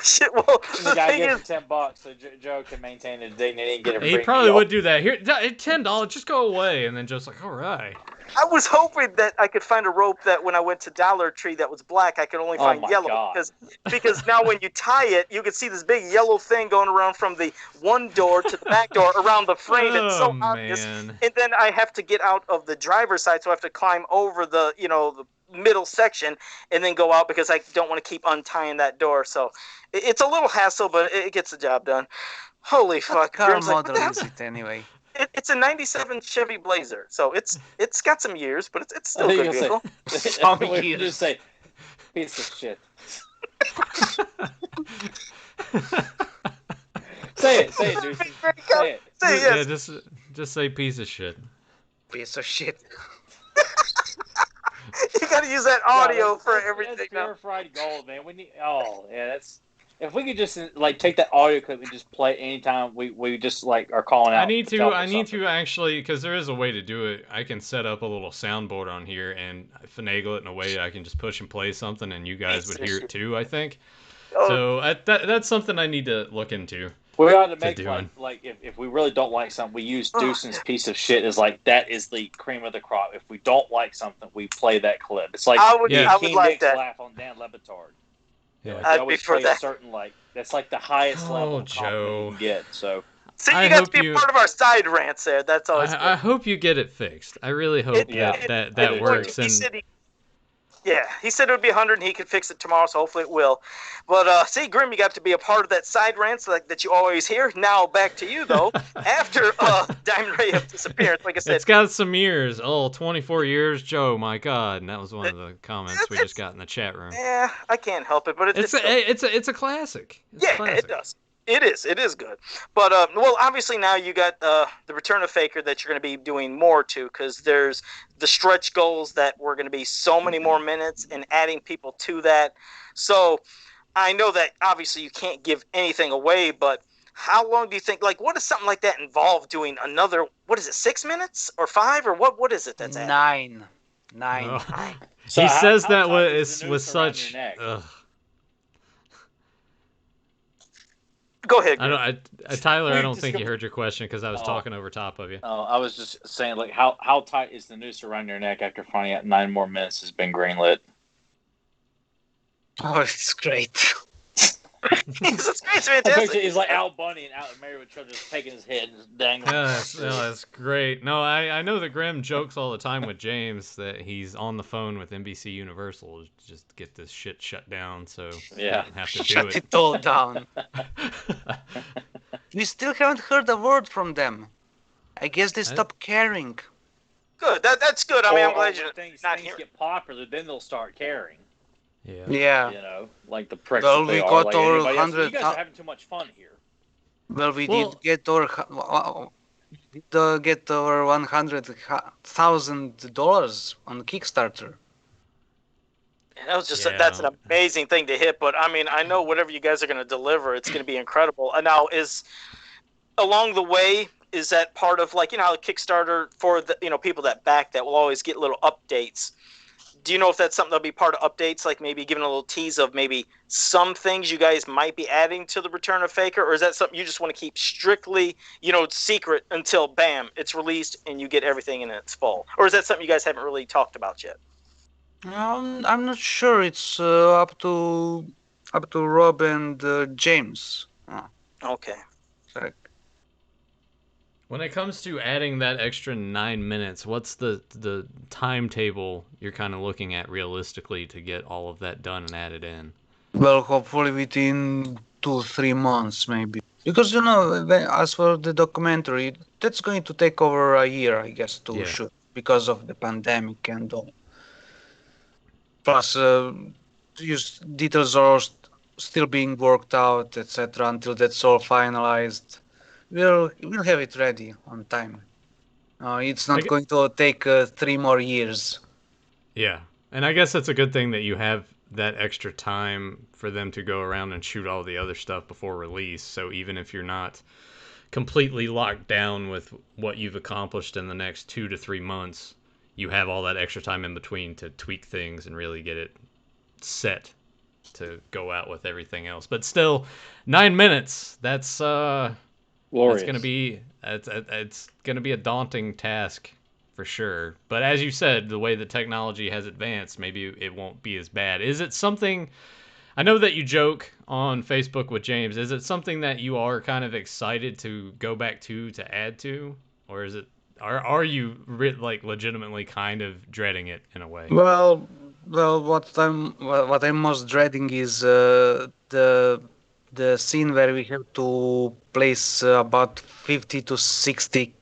Shit, well, the guy gets $10 so Joe can maintain his dignity and get a free He probably meal. would do that. Here, $10, just go away, and then Joe's like, all right. I was hoping that I could find a rope that when I went to Dollar Tree that was black, I could only find yellow. God. Because now when you tie it, you can see this big yellow thing going around from the one door to the back door around the frame. It's so obvious. Man. And then I have to get out of the driver's side, so I have to climb over the middle section and then go out because I don't want to keep untying that door. So it's a little hassle, but it gets the job done. Holy fuck! What car Grim's like, model is it anyway? It's a '97 Chevy Blazer, so it's got some years, but it's still a good vehicle. Just say piece of shit. Say it, dude. Say it. Say yes. Yeah, just say piece of shit. Piece of shit. You gotta use that audio for that's everything. Now. Purified gold, man. We need. Oh, yeah, that's. If we could just like take that audio clip and just play it anytime we just like are calling out. I need to actually, because there is a way to do it. I can set up a little soundboard on here and finagle it in a way that I can just push and play something, and you guys would hear it too. I think. Oh. So that's something I need to look into. We ought to make like if we really don't like something, we use Dušan's piece of shit as like that is the cream of the crop. If we don't like something, we play that clip. It's like I would King like Dick's that. laugh on Dan Lebitard. Yeah. I'd be for that. Certain that's like the highest level of Joe. you can get. So See, you got to be a part of our side rants there. That's always good. I hope you get it fixed. I really hope that works. He said it would be 100 and he could fix it tomorrow, so hopefully it will. But see, Grim, you got to be a part of that side rants that you always hear. Now back to you, though. After Diamond Ray of disappearance, like I said. It's got some years. 24 years, Joe, my God. And that was one of the comments we just got in the chat room. Yeah, I can't help it, but it's a classic. It does. It is good. But, well, obviously now you got the Return of Faker that you're going to be doing more to, because there's the stretch goals that we're going to be so many more minutes and adding people to that. So I know that obviously you can't give anything away, but how long do you think, like, what does something like that involve doing another, 6 minutes or 5 or what is it that's added? 9. Oh. So he how says tight that is the with noose around such. your neck? Go ahead. I Greg. don't, Tyler, I don't Just think go- you heard your question because I was Oh. talking over top of you. I was just saying, like, how tight is the noose around your neck after finding out 9 more minutes has been greenlit? Oh, it's great. It's I fantastic. picture he's like Al Bunny and Al Mary with Trouble just taking his head and just dangling. That's great. No, I know that Grimm jokes all the time with James that he's on the phone with NBC Universal to just get this shit shut down so he Yeah. doesn't have to do Shut it. it all down. We still haven't heard a word from them. I guess they stopped caring. Good. That's good. I mean, I'm glad when you're things not here. get popular, then they'll start caring. Yeah. Yeah. You know, like the pricks Well, that they we are. got Like over anybody else. You 100 guys are having too much fun here. Well, we Well- did get over $100,000 on Kickstarter. That was just Yeah. that's an amazing thing to hit. But I mean, I know whatever you guys are going to deliver, it's going to be incredible. And now, is along the way, is that part of like how Kickstarter for the people that back that will always get little updates? Do you know if that's something that'll be part of updates, like maybe giving a little tease of maybe some things you guys might be adding to the Return of Faker, or is that something you just want to keep strictly, secret until bam, it's released and you get everything in its full? Or is that something you guys haven't really talked about yet? I'm not sure. It's up to Rob and James. Okay. Like, When it comes to adding that extra 9 minutes, what's the timetable you're kind of looking at realistically to get all of that done and added in? well, hopefully within 2-3 months, maybe. Because as for the documentary, that's going to take over a year, I guess, to Yeah. shoot because of the pandemic and all. Plus, details are still being worked out, etc. Until that's all finalized, we'll have it ready on time. It's not going to take 3 more years. Yeah. And I guess that's a good thing that you have that extra time for them to go around and shoot all the other stuff before release. So even if you're not completely locked down with what you've accomplished in the next 2 to 3 months, you have all that extra time in between to tweak things and really get it set to go out with everything else. But still, 9 minutes. That's Glorious. it's gonna be a daunting task for sure. But as you said, the way the technology has advanced, maybe it won't be as bad. Is it something? I know that you joke on Facebook with James. Is it something that you are kind of excited to go back to add to, or is it? Are you legitimately kind of dreading it in a way? Well, what I'm most dreading is the scene where we have to place about 50 to 60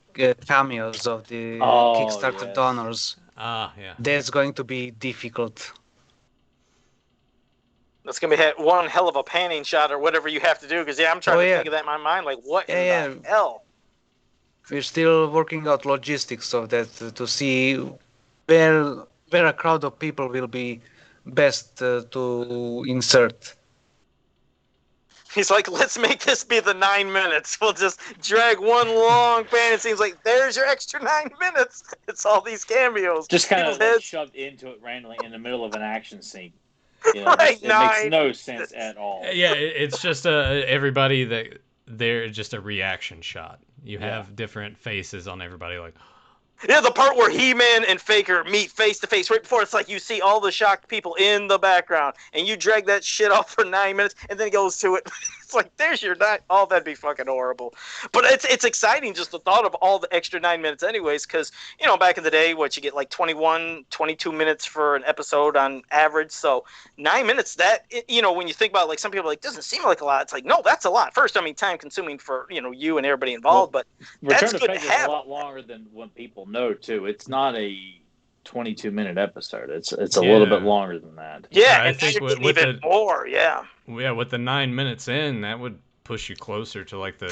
cameos of the Kickstarter yes. donors. Yeah. That's going to be difficult. That's gonna be one hell of a panning shot or whatever you have to do. Because I'm trying to think of that in my mind. Like, what in the hell? We're still working out logistics of that to see where a crowd of people will be best to insert. He's like, let's make this be the 9 minutes. We'll just drag one long pan. It seems like there's your extra 9 minutes. It's all these cameos. Just kind People's of heads. shoved into it randomly in the middle of an action scene. Right, it makes no sense at all. Yeah, it's just everybody that they're just a reaction shot. You have different faces on everybody, like. Yeah, the part where He-Man and Faker meet face to face right before, it's like you see all the shocked people in the background, and you drag that shit off for 9 minutes, and then it goes to it. It's like, there's your 9. Oh, that'd be fucking horrible. But it's exciting just the thought of all the extra 9 minutes anyways, because, back in the day, you get like 21, 22 minutes for an episode on average. So 9 minutes, that, when you think about it, like some people are like, doesn't seem like a lot. It's like, no, that's a lot. First, time consuming for, you and everybody involved, but that's good to have. A lot longer than what people know too. It's not a 22-minute episode. It's a little bit longer than that. Yeah, I and think with even more. Yeah. Yeah, with the 9 minutes in, that would push you closer to like the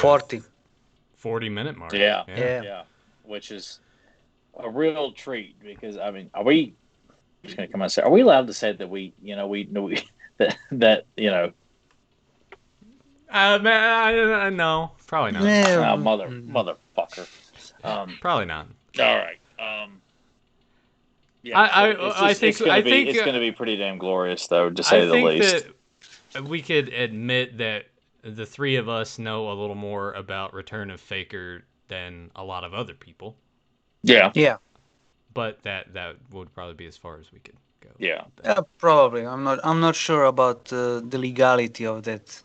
40-minute mark. Yeah. Which is a real treat because are we? I'm just gonna come out and say, are we allowed to say that we that No, probably not. Yeah. motherfucker. Probably not. All right. Yeah. I think it's going to be pretty damn glorious, though, to say the least. That we could admit that the three of us know a little more about Return of Faker than a lot of other people. Yeah. Yeah. But that would probably be as far as we could go. Yeah. Probably. I'm not sure about the legality of that.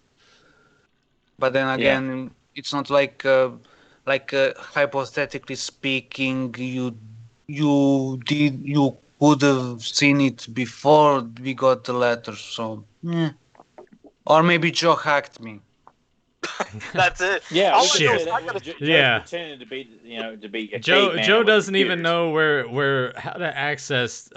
But then again, it's not like hypothetically speaking, you could have seen it before we got the letter. So, or maybe Joe hacked me. That's it. Yeah, All we I could know say is that I gotta- Joe's Yeah. pretending to be a Joe caveman Joe with doesn't even computers. know where how to access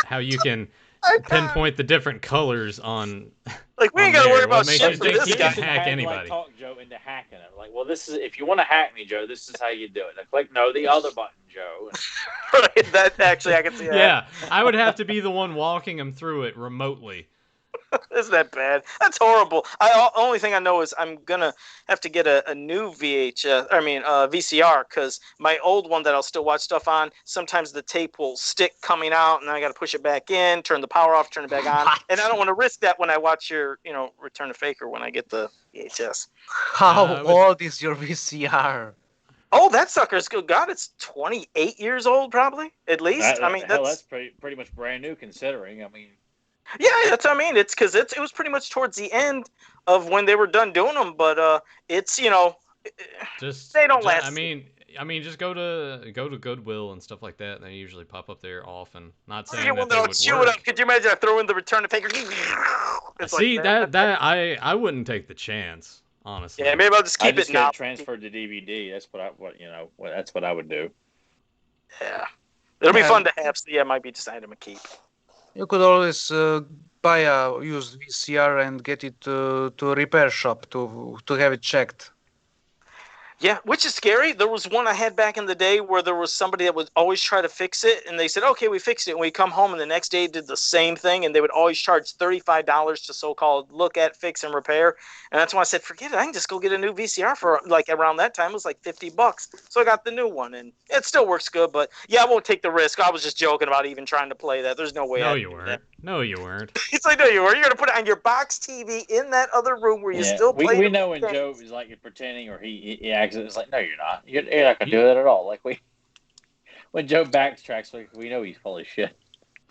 how you can I- pinpoint the different colors on. Like, we on ain't gotta there. worry What about makes shit you for think this he guy. can hack had anybody? To, talk Joe into hacking it. Like, well, this is if you want to hack me, Joe, this is how you do it. Like, no, the other button, Joe. Right, that actually, I can see that. Yeah, I would have to be the one walking him through it remotely. Isn't that bad? That's horrible. Only thing I know is I'm gonna have to get a new VCR, because my old one that I'll still watch stuff on, sometimes the tape will stick coming out, and then I got to push it back in, turn the power off, turn it back on, and I don't want to risk that when I watch your, Return to Faker when I get the VHS. How old is your VCR? Oh, that sucker's good. God, it's 28 years old, probably at least. That's pretty much brand new considering. I mean. Yeah, that's what I mean. It's because it was pretty much towards the end of when they were done doing them, but it's they don't last. I mean, just go to Goodwill and stuff like that. They usually pop up there often. Not saying that they would work. Could you imagine I throw in the Return to Faker? See, that I wouldn't take the chance, honestly. Yeah, maybe I'll just keep it now. Transferred to DVD. That's that's what I would do. Yeah, it'll be fun to have. So yeah, it might be just an item to keep. You could always buy a used VCR and get it to a repair shop to have it checked. Yeah, which is scary. There was one I had back in the day where there was somebody that would always try to fix it, and they said, okay, we fixed it. And we come home, and the next day did the same thing, and they would always charge $35 to so-called look at, fix, and repair. And that's when I said, forget it. I can just go get a new VCR for, like, around that time. It was like $50. So I got the new one, and it still works good. But, yeah, I won't take the risk. I was just joking about even trying to play that. There's no way No, you weren't. No, you weren't. It's like, no, you were. You're going to put it on your box TV in that other room where you still play. We know when Joe is like pretending or he acts. It's like, no, you're not. You're not gonna do that at all. Like when Joe backtracks, we know he's full of shit.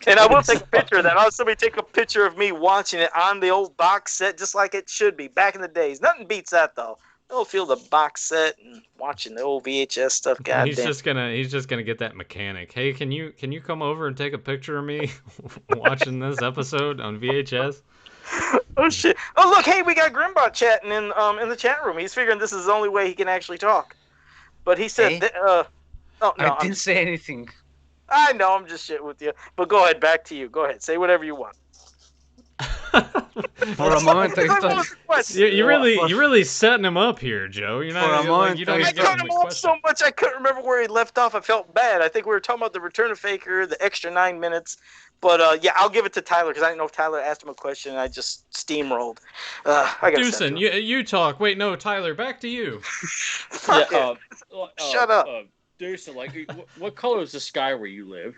And I will take a picture of that. I'll have somebody take a picture of me watching it on the old box set, just like it should be back in the days. Nothing beats that though. I'll feel the box set and watching the old VHS stuff. God he's just gonna get that mechanic. Hey, can you come over and take a picture of me watching this episode on VHS? Oh shit! Oh look, hey, we got Grimbot chatting in the chat room. He's figuring this is the only way he can actually talk. But he said, Hey? "Oh no, I didn't say anything." I know, I'm just shitting with you. But go ahead, back to you. Go ahead, say whatever you want. For a moment, I thought you're really setting him up here, Joe. You're not. For a moment, you don't I even cut give him him the off question. so much I couldn't remember where he left off. I felt bad. I think we were talking about the Return of Faker, the extra 9 minutes. But yeah, I'll give it to Tyler because I didn't know if Tyler asked him a question. And I just steamrolled. I got Dušan, you talk. Wait, no, Tyler, back to you. Shut up. Dušan, like, what color is the sky where you live?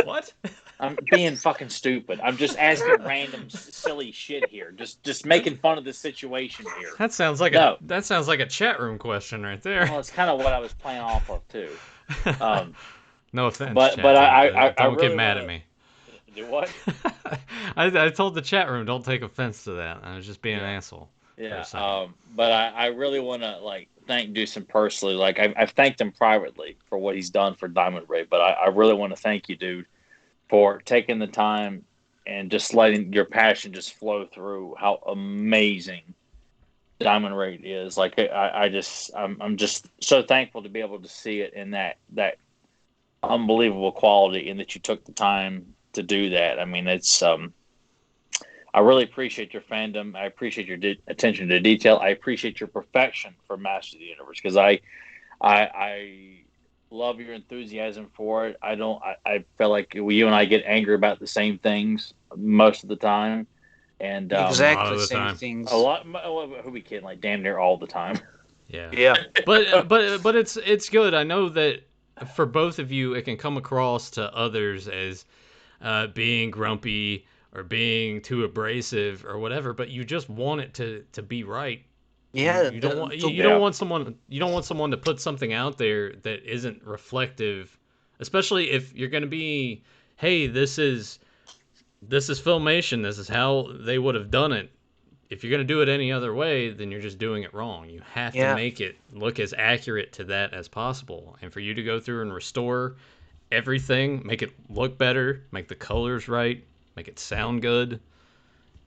What? I'm being fucking stupid. I'm just asking random silly shit here. Just making fun of the situation here. That sounds like a chat room question right there. Well, it's kind of what I was playing off of too. No offense, but chat but room, I don't really get mad at me. Do what? I told the chat room don't take offense to that. I was just being an asshole. Yeah. But I really want to thank Dušan personally. Like I've thanked him privately for what he's done for Diamond Ray, but I really want to thank you, dude, for taking the time and just letting your passion just flow through how amazing Diamond Ray is. Like I'm just so thankful to be able to see it in that unbelievable quality, and that you took the time to do that. I mean, it's I really appreciate your fandom. I appreciate your attention to detail. I appreciate your perfection for Master of the Universe, because I love your enthusiasm for it. I feel like you and I get angry about the same things most of the time, and exactly the same things. A lot. Who we kidding? Like damn near all the time. Yeah. But it's good. I know that for both of you, it can come across to others as being grumpy or being too abrasive or whatever, but you just want it to be right. Yeah, You don't want you don't want someone to put something out there that isn't reflective, especially if you're going to be, hey, this is Filmation, this is how they would have done it. If you're going to do it any other way, then you're just doing it wrong. You have to make it look as accurate to that as possible. And for you to go through and restore everything, make it look better, make the colors right, make it sound good.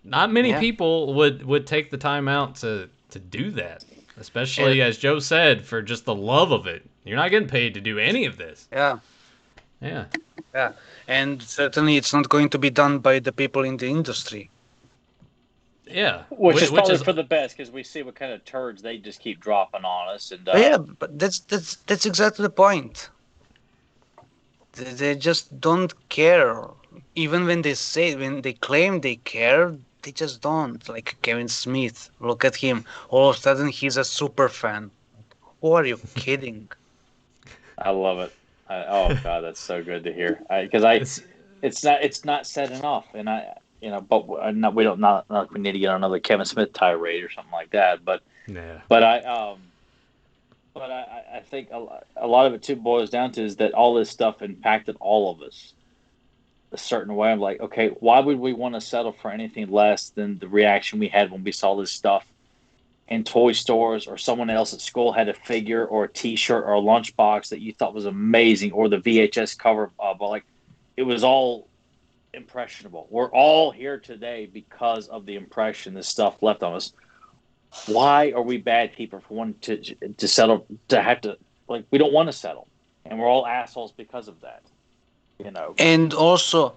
Not many people would take the time out to do that, especially as Joe said, for just the love of it. You're not getting paid to do any of this. Yeah. Yeah. Yeah. And certainly it's not going to be done by the people in the industry. Yeah. Which is probably for the best, because we see what kind of turds they just keep dropping on us. And yeah, but that's exactly the point. They just don't care. Even when they claim they care, they just don't. Like Kevin Smith, look at him. All of a sudden, he's a super fan. Who are you kidding? I love it. Oh God, that's so good to hear. Because it's not said enough, and but we don't we need to get on another Kevin Smith tirade or something like that. But yeah. But I think a lot of it too boils down to is that all this stuff impacted all of us a certain way. I'm like, okay, why would we want to settle for anything less than the reaction we had when we saw this stuff in toy stores, or someone else at school had a figure or a T-shirt or a lunchbox that you thought was amazing, or the VHS cover, but like it was all impressionable. We're all here today because of the impression this stuff left on us. Why are we bad people for wanting to settle, to have to, like, we don't want to settle, and we're all assholes because of that, And also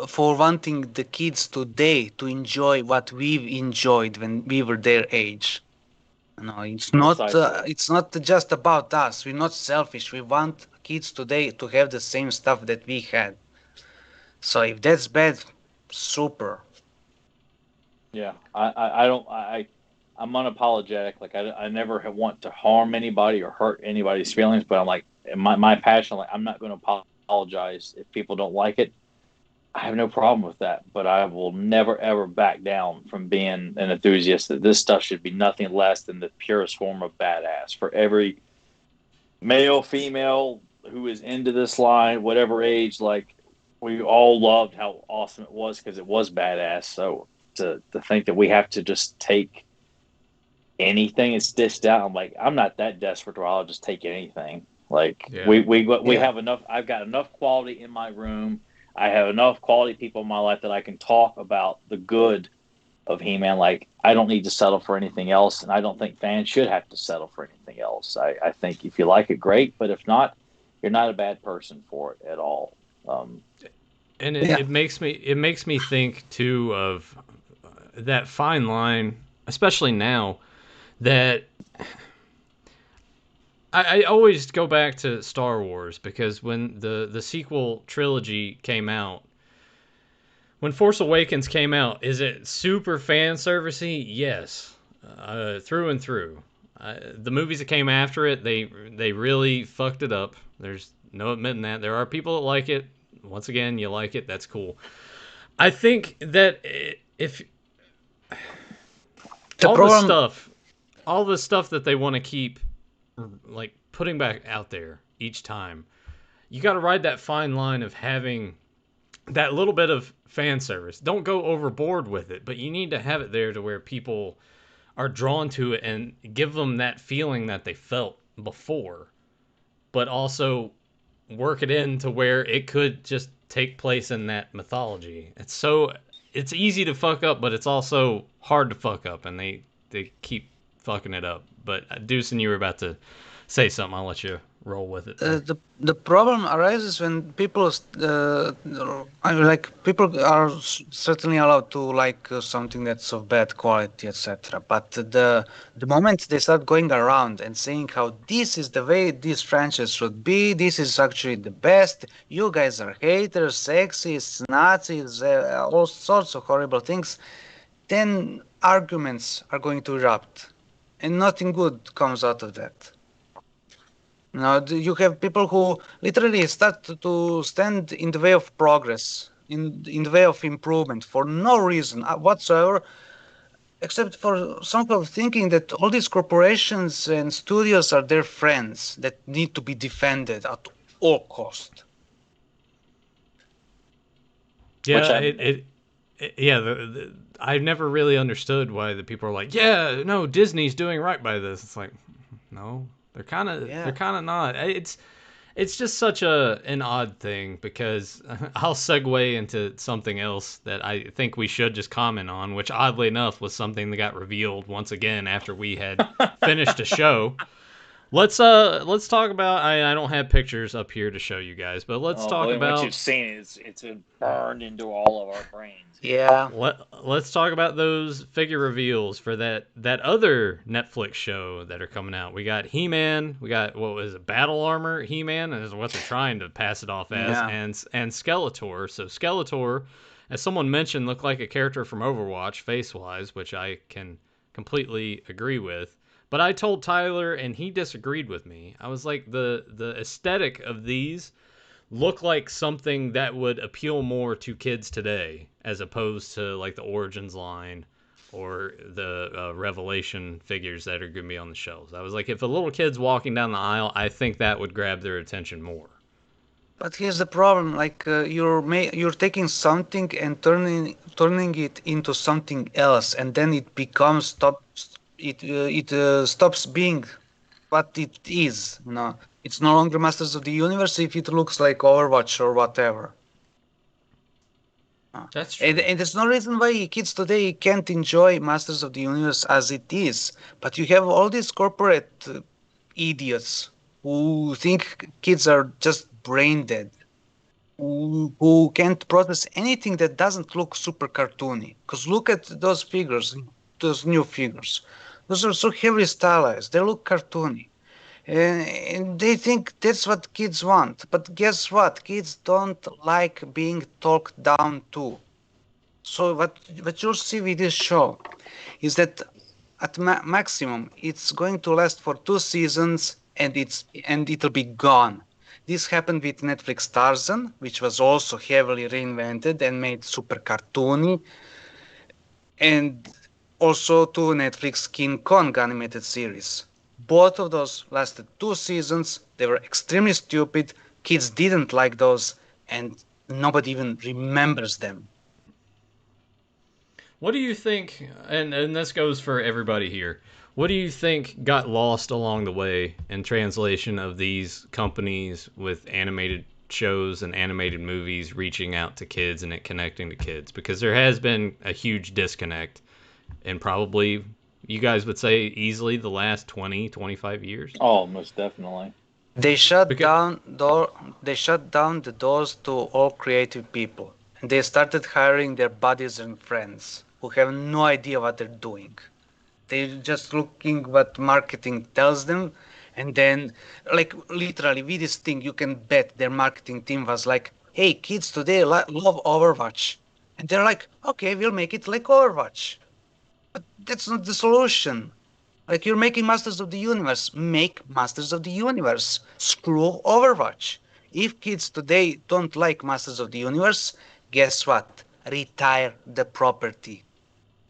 for wanting the kids today to enjoy what we've enjoyed when we were their age. No, it's not just about us. We're not selfish. We want kids today to have the same stuff that we had. So if that's bad, super. Yeah, I'm unapologetic. Like I never want to harm anybody or hurt anybody's feelings, but I'm like, my passion, like, I'm not going to apologize if people don't like it. I have no problem with that, but I will never ever back down from being an enthusiast that this stuff should be nothing less than the purest form of badass for every male, female who is into this line, whatever age. Like, we all loved how awesome it was because it was badass. So to think that we have to just take anything and stitched out, I'm like, I'm not that desperate where I'll just take anything. Like, we have enough. I've got enough quality in my room. I have enough quality people in my life that I can talk about the good of He-Man. Like, I don't need to settle for anything else, and I don't think fans should have to settle for anything else. I think if you like it, great, but if not, you're not a bad person for it at all. And it makes me think too of that fine line, especially now, that I always go back to Star Wars, because when the sequel trilogy came out, when Force Awakens came out, is it super fan servicey? Yes, through and through. The movies that came after it, they really fucked it up. There's no admitting that. There are people that like it. Once again, you like it, that's cool. I think that if all the stuff that they want to keep, like, putting back out there each time, you got to ride that fine line of having that little bit of fan service. Don't go overboard with it, but you need to have it there to where people are drawn to it and give them that feeling that they felt before, but also work it in to where it could just take place in that mythology. It's easy to fuck up, but it's also hard to fuck up, and they keep fucking it up. But Dušan, you were about to say something. I'll let you roll with it. The problem arises when people people are certainly allowed to like something that's of bad quality, etc. But the moment they start going around and saying how this is the way this franchise should be, this is actually the best, you guys are haters, sexists, Nazis, all sorts of horrible things, then arguments are going to erupt, and nothing good comes out of that. Now, you have people who literally start to stand in the way of progress. in the way of improvement for no reason whatsoever, except for some people thinking that all these corporations and studios are their friends that need to be defended at all cost. Yeah, yeah. I've never really understood why the people are like, yeah, no, Disney's doing right by this. It's like, no, they're kind of not. It's just such an odd thing because I'll segue into something else that I think we should just comment on, which oddly enough was something that got revealed once again after we had finished a show. Let's talk about. I don't have pictures up here to show you guys, but let's talk about. What you've seen it's been burned into all of our brains. Yeah. Let's talk about those figure reveals for that other Netflix show that are coming out. We got He-Man. We got what was it, Battle Armor He-Man, is what they're trying to pass it off as, and Skeletor. So Skeletor, as someone mentioned, looked like a character from Overwatch face-wise, which I can completely agree with. But I told Tyler, and he disagreed with me. I was like, the aesthetic of these look like something that would appeal more to kids today, as opposed to like the Origins line or the Revelation figures that are going to be on the shelves. I was like, if a little kid's walking down the aisle, I think that would grab their attention more. But here's the problem: like you're taking something and turning it into something else, and then it becomes stops being what it is. It's no longer Masters of the Universe if it looks like Overwatch or whatever. That's true. And there's no reason why kids today can't enjoy Masters of the Universe as it is. But you have all these corporate idiots who think kids are just brain dead, who can't process anything that doesn't look super cartoony. Because look at those figures, those new figures. Those are so heavily stylized. They look cartoony. And they think that's what kids want. But guess what? Kids don't like being talked down to. So what you'll see with this show is that at maximum it's going to last for 2 seasons and it'll be gone. This happened with Netflix Tarzan, which was also heavily reinvented and made super cartoony, and also to Netflix King Kong animated series. Both of those lasted 2 seasons. They were extremely stupid. Kids didn't like those, and nobody even remembers them. What do you think, and this goes for everybody here, what do you think got lost along the way in translation of these companies with animated shows and animated movies reaching out to kids and it connecting to kids? Because there has been a huge disconnect, and probably you guys would say easily the last 20, 25 years. Oh, most definitely. They shut down the doors to all creative people. And they started hiring their buddies and friends who have no idea what they're doing. They're just looking what marketing tells them, and then, like, literally with this thing, you can bet their marketing team was like, hey, kids today love Overwatch. And they're like, okay, we'll make it like Overwatch. But that's not the solution. Like, you're making Masters of the Universe. Make Masters of the Universe. Screw Overwatch. If kids today don't like Masters of the Universe, guess what? Retire the property.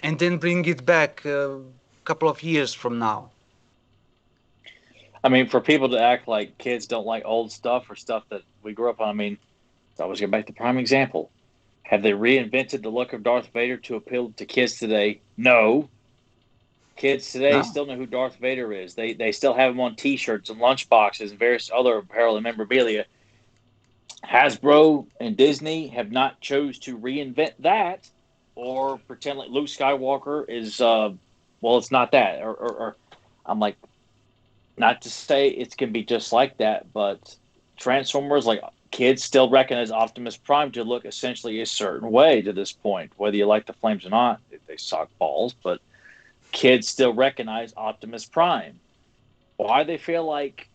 And then bring it back a couple of years from now. I mean, for people to act like kids don't like old stuff or stuff that we grew up on, I mean, it's always going back to the prime example. Have they reinvented the look of Darth Vader to appeal to kids today? No. Kids today still know who Darth Vader is. They still have him on T-shirts and lunchboxes and various other apparel and memorabilia. Hasbro and Disney have not chose to reinvent that or pretend like Luke Skywalker is, it's not that. Or I'm like, not to say it's going to be just like that, but Transformers, like, kids still recognize Optimus Prime to look essentially a certain way to this point. Whether you like the flames or not, they suck balls, but kids still recognize Optimus Prime. Why they feel like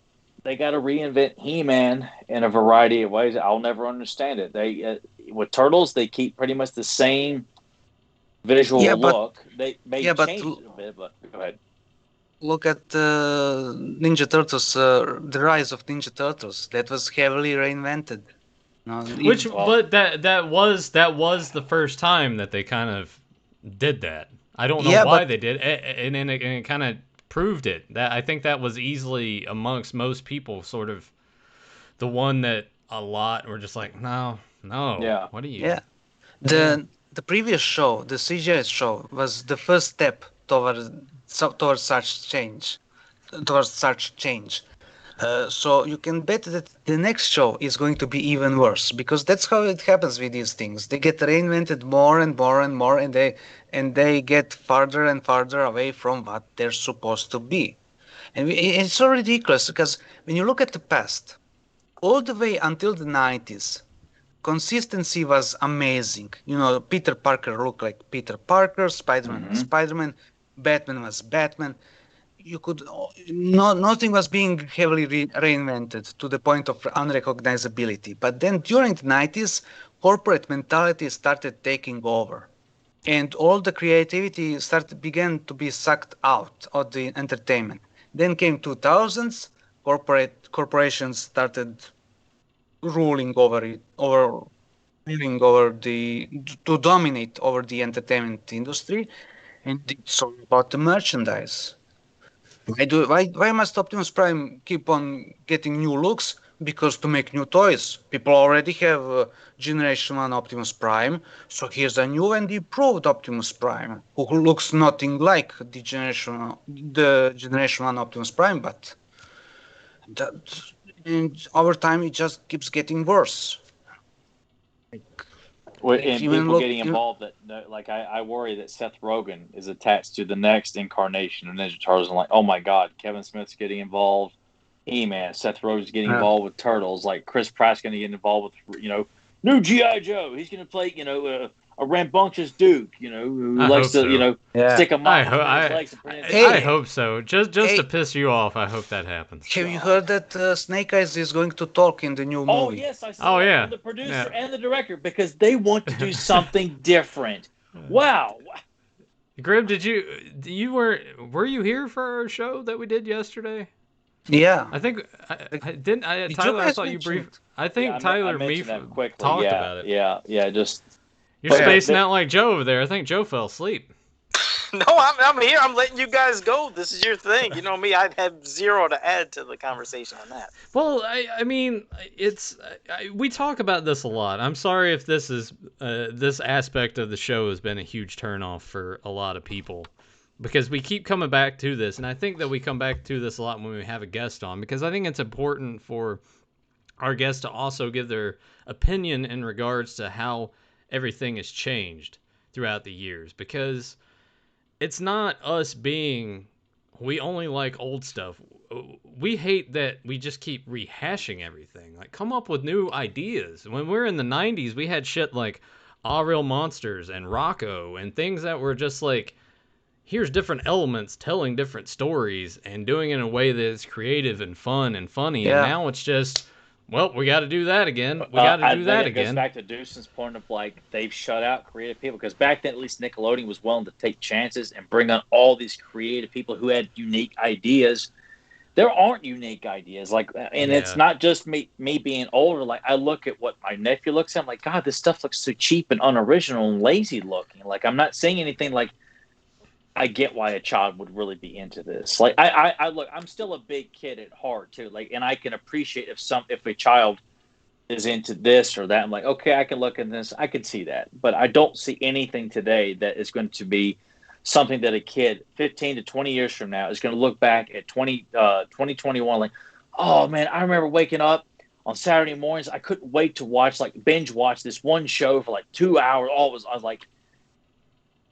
they got to reinvent He-Man in a variety of ways, I'll never understand it. They with Turtles, they keep pretty much the same visual look. They may change it a bit, but go ahead. Look at Ninja Turtles, the rise of Ninja Turtles. That was heavily reinvented. No, But that was the first time that they kind of did that. I don't know Yeah, why but they did, and it kind of proved it. That I think that was easily amongst most people sort of the one that a lot were just like, no, Yeah. what are you? yeah, the previous show, the CGI show, was the first step towards such change, towards such change. So you can bet that the next show is going to be even worse because that's how it happens with these things. They get reinvented more and more and more, and they get farther and farther away from what they're supposed to be. And it's so ridiculous because when you look at the past, all the way until the 90s, consistency was amazing. You know, Peter Parker looked like Peter Parker, Spider-Man was Mm-hmm. Spider-Man, Batman was Batman. You could nothing was being heavily reinvented to the point of unrecognizability. But then during the 90s, corporate mentality started taking over, and all the creativity began to be sucked out of the entertainment. Then came 2000s, corporations started ruling over it, over ruling over the to dominate over the entertainment industry, and it's all about the merchandise. Why must Optimus Prime keep on getting new looks? Because to make new toys, people already have Generation One Optimus Prime, so here's a new and improved Optimus Prime, who looks nothing like the Generation One Optimus Prime, but that, and over time it just keeps getting worse. Like And even people look, getting involved that like I worry that Seth Rogen is attached to the next incarnation of Ninja Turtles. And like, oh my God, Kevin Smith's getting involved. He-Man, Seth Rogen's getting involved with Turtles. Like Chris Pratt's going to get involved with new GI Joe. He's going to play a rambunctious Duke. Who I likes hope to so. stick a mop I between his legs and pretend. I hope so. Just hey, to piss you off, I hope that happens. have you heard that Snake Eyes is going to talk in the new movie? Oh yes, I saw Oh that yeah, from the producer yeah. and the director because they want to do something different. Wow. Grib, were you here for our show that we did yesterday? Yeah. I think I didn't. Did Tyler, you I guys thought you mention brief. it? I think I Tyler mentioned that quickly. talked Yeah, about it. yeah. Just You're Oh, yeah. spacing out like Joe over there. I think Joe fell asleep. No, I'm here. I'm letting you guys go. This is your thing. You know me. I have zero to add to the conversation on that. Well, I mean, we talk about this a lot. I'm sorry if this aspect of the show has been a huge turnoff for a lot of people, because we keep coming back to this, and I think that we come back to this a lot when we have a guest on, because I think it's important for our guests to also give their opinion in regards to how everything has changed throughout the years, because it's not us being we only like old stuff. We hate that we just keep rehashing everything. Like, come up with new ideas. When we're in the 90s, we had shit like All Real Monsters and Rocco and things that were just like, here's different elements telling different stories and doing it in a way that is creative and fun and funny. And Yeah. now it's just, well, we got to do that again. We got to do that It goes again. back to Dušan's point of like they've shut out creative people because back then at least Nickelodeon was willing to take chances and bring on all these creative people who had unique ideas. There aren't unique ideas and it's not just me being older. Like I look at what my nephew looks at, I'm like, God, this stuff looks so cheap and unoriginal and lazy looking. Like I'm not saying anything like I get why a child would really be into this. Like I look, I'm still a big kid at heart too. Like, and I can appreciate if a child is into this or that. I'm like, okay, I can look at this. I can see that, but I don't see anything today that is going to be something that a kid 15 to 20 years from now is going to look back at 2021 like, oh man, I remember waking up on Saturday mornings. I couldn't wait to binge watch this one show for like 2 hours. I was like,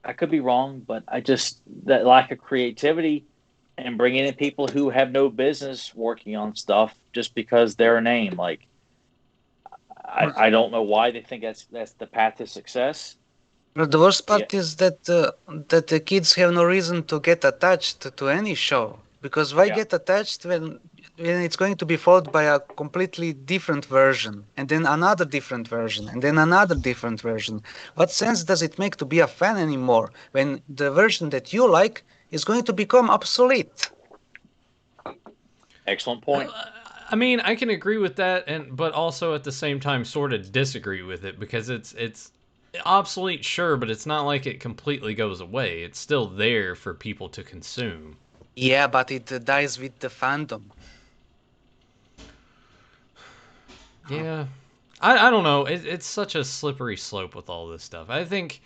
I could be wrong, but that lack of creativity and bringing in people who have no business working on stuff just because they're a name. Like, I don't know why they think that's the path to success. But the worst part is that the kids have no reason to get attached to any show, because why get attached when it's going to be followed by a completely different version, and then another different version, and then another different version? What sense does it make to be a fan anymore when the version that you like is going to become obsolete? Excellent point. I mean, I can agree with that, but also at the same time sort of disagree with it because it's obsolete, sure, but it's not like it completely goes away. It's still there for people to consume. Yeah, but it dies with the fandom. Yeah, I don't know. It's such a slippery slope with all this stuff. I think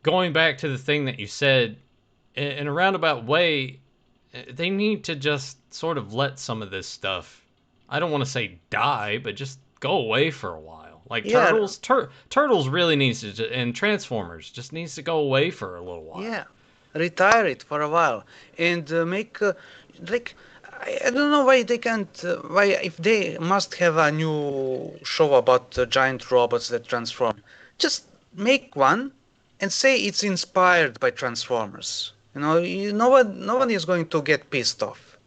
going back to the thing that you said in a roundabout way, they need to just sort of let some of this stuff, I don't want to say die, but just go away for a while. Like Yeah, Turtles really needs to, and Transformers just needs to go away for a little while. yeah. Retire it for a while and make like I don't know why they can't. Why if they must have a new show about giant robots that transform, just make one and say it's inspired by Transformers. No one is going to get pissed off.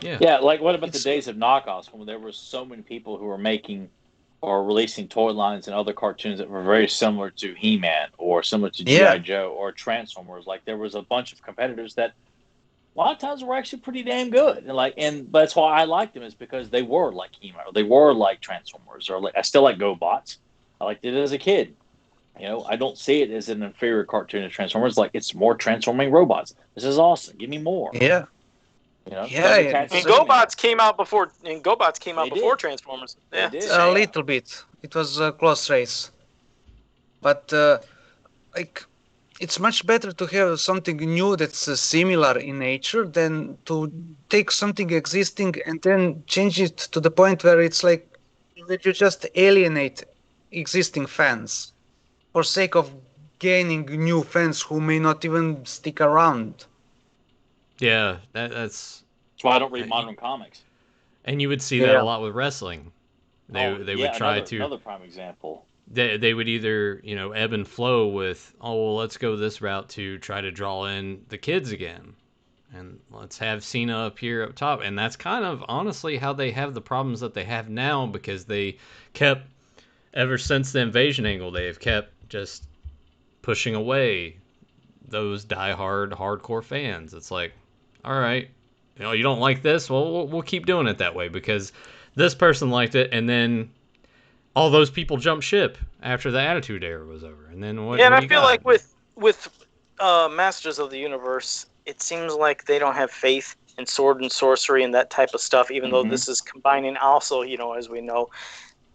Yeah. Yeah, like what about the It's days of knockoffs when there were so many people who were making or releasing toy lines and other cartoons that were very similar to He-Man or similar to yeah, G.I. Joe or Transformers? Like there was a bunch of competitors that a lot of times were actually pretty damn good. And that's why I liked them is because they were like He-Man or they were like Transformers or like I still like GoBots. I liked it as a kid. I don't see it as an inferior cartoon to Transformers. Like it's more transforming robots. This is awesome. Give me more. yeah, yeah. Thundercats And is doing that. GoBots came out They before did. Transformers. They Yeah, did. it's a A shame. little bit. It was a close race, but like it's much better to have something new that's similar in nature than to take something existing and then change it to the point where it's like that you just alienate existing fans for sake of gaining new fans who may not even stick around. Yeah, That's why I don't read modern comics. and you would see that a Yeah, lot with wrestling. They would Yeah, try to another prime example. they would either ebb and flow with, oh well, let's go this route to try to draw in the kids again, and let's have Cena up here up top, and that's kind of honestly how they have the problems that they have now because they kept ever since the invasion angle they have kept just pushing away those diehard hardcore fans. It's like, all right, you don't like this, well we'll keep doing it that way because this person liked it, and then all those people jumped ship after the Attitude Era was over. And then what? Yeah, and What I do you feel got? like with Masters of the Universe, it seems like they don't have faith in sword and sorcery and that type of stuff. Even though this is combining also, as we know,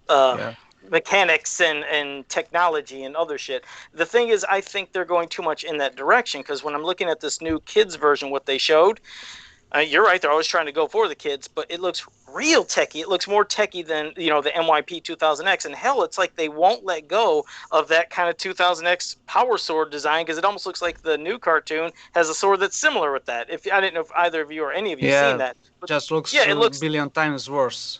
uh, yeah, mechanics and technology and other shit. The thing is, I think they're going too much in that direction because when I'm looking at this new kids version, what they showed. You're right. They're always trying to go for the kids, but it looks real techie. It looks more techie than the MYP 2000X. And hell, it's like they won't let go of that kind of 2000X power sword design because it almost looks like the new cartoon has a sword that's similar with that. If I didn't know if either of you or any of you seen yeah. that, but Just looks yeah, it a looks billion times worse.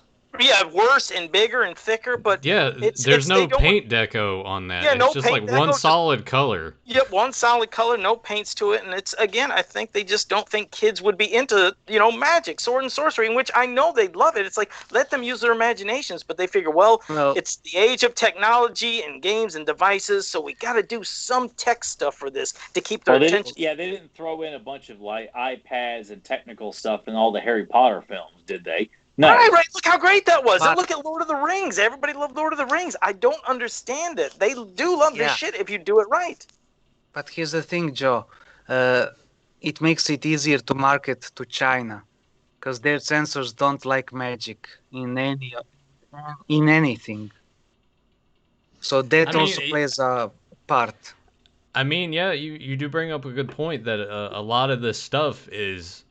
worse and bigger and thicker. But Yeah, there's they no don't. paint deco on that. Yeah, It's no just like paint one deco. Just solid color. Yep, one solid color, no paints to it, and it's again. I think they just don't think kids would be into magic, sword and sorcery, in which I know they'd love it. It's like let them use their imaginations, but they figure, well, Well, it's the age of technology and games and devices, so we got to do some tech stuff for this to keep their attention. They didn't throw in a bunch of like iPads and technical stuff in all the Harry Potter films, did they? No. Right. Look how great that was. And But- look at Lord of the Rings. Everybody loved Lord of the Rings. I don't understand it. They do love this Yeah. shit if you do it right. But here's the thing, Joe. It makes it easier to market to China because their censors don't like magic in anything. So that I mean, also plays a part. I mean, yeah, you do bring up a good point that a lot of this stuff is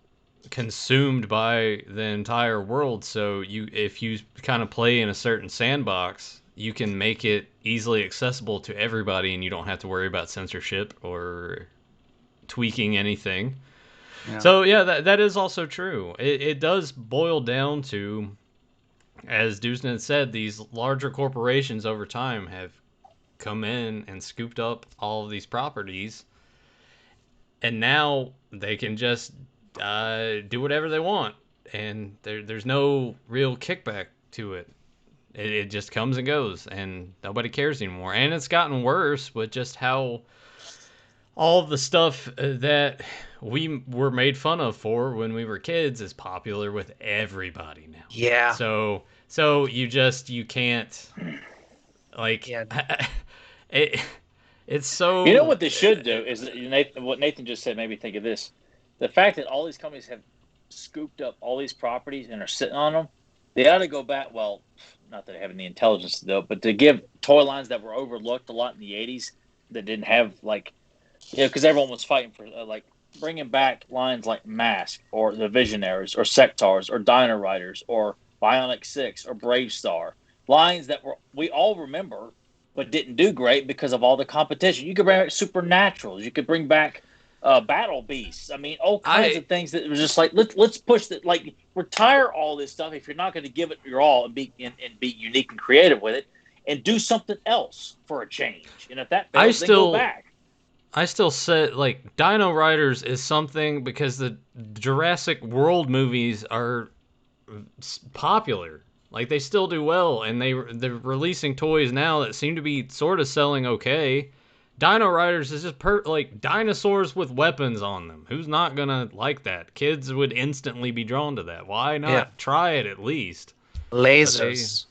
consumed by the entire world. So if you kind of play in a certain sandbox, you can make it easily accessible to everybody, and you don't have to worry about censorship or tweaking anything. Yeah. So yeah, that is also true. It does boil down to, as Dušan had said, these larger corporations over time have come in and scooped up all of these properties, and now they can just do whatever they want, and there's no real kickback to it. It just comes and goes, and nobody cares anymore. And it's gotten worse with just how all the stuff that we were made fun of for when we were kids is popular with everybody now. Yeah. So you can't like Yeah. it's so. You know what they should do is what Nathan just said made me think of this. The fact that all these companies have scooped up all these properties and are sitting on them, they ought to go back. Well, not that they have any intelligence to do it, but to give toy lines that were overlooked a lot in the '80s that didn't have because everyone was fighting for bringing back lines like Mask or the Visionaries or Sectars or Dino Riders or Bionic 6 or Brave Star, lines that we all remember but didn't do great because of all the competition. You could bring back Supernaturals. You could bring back Battle Beasts. I mean, all kinds of things that was just like let's push that. Like retire all this stuff if you're not going to give it your all and be unique and creative with it, and do something else for a change. And if that fails, then go back. I still said Dino Riders is something because the Jurassic World movies are popular. Like they still do well, and they're releasing toys now that seem to be sort of selling okay. Dino Riders is just dinosaurs with weapons on them. Who's not gonna like that? Kids would instantly be drawn to that. Why not try it at least? Lasers.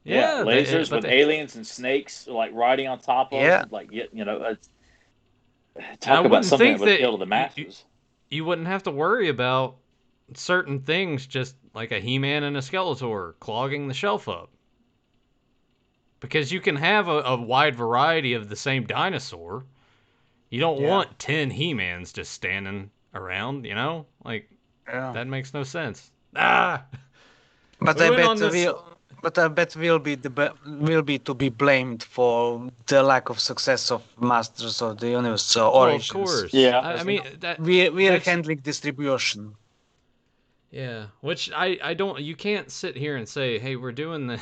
Lasers with aliens and snakes riding on top of them. Talk about something that would appeal to the masses. You wouldn't have to worry about certain things, just like a He-Man and a Skeletor clogging the shelf up. Because you can have a wide variety of the same dinosaur. You don't want 10 He-Mans just standing around, That makes no sense. But I bet we'll be to be blamed for the lack of success of Masters of the Universe Origins. Of course. Yeah. I mean, we are handling distribution. Yeah, which I don't. You can't sit here and say, "Hey, we're doing the."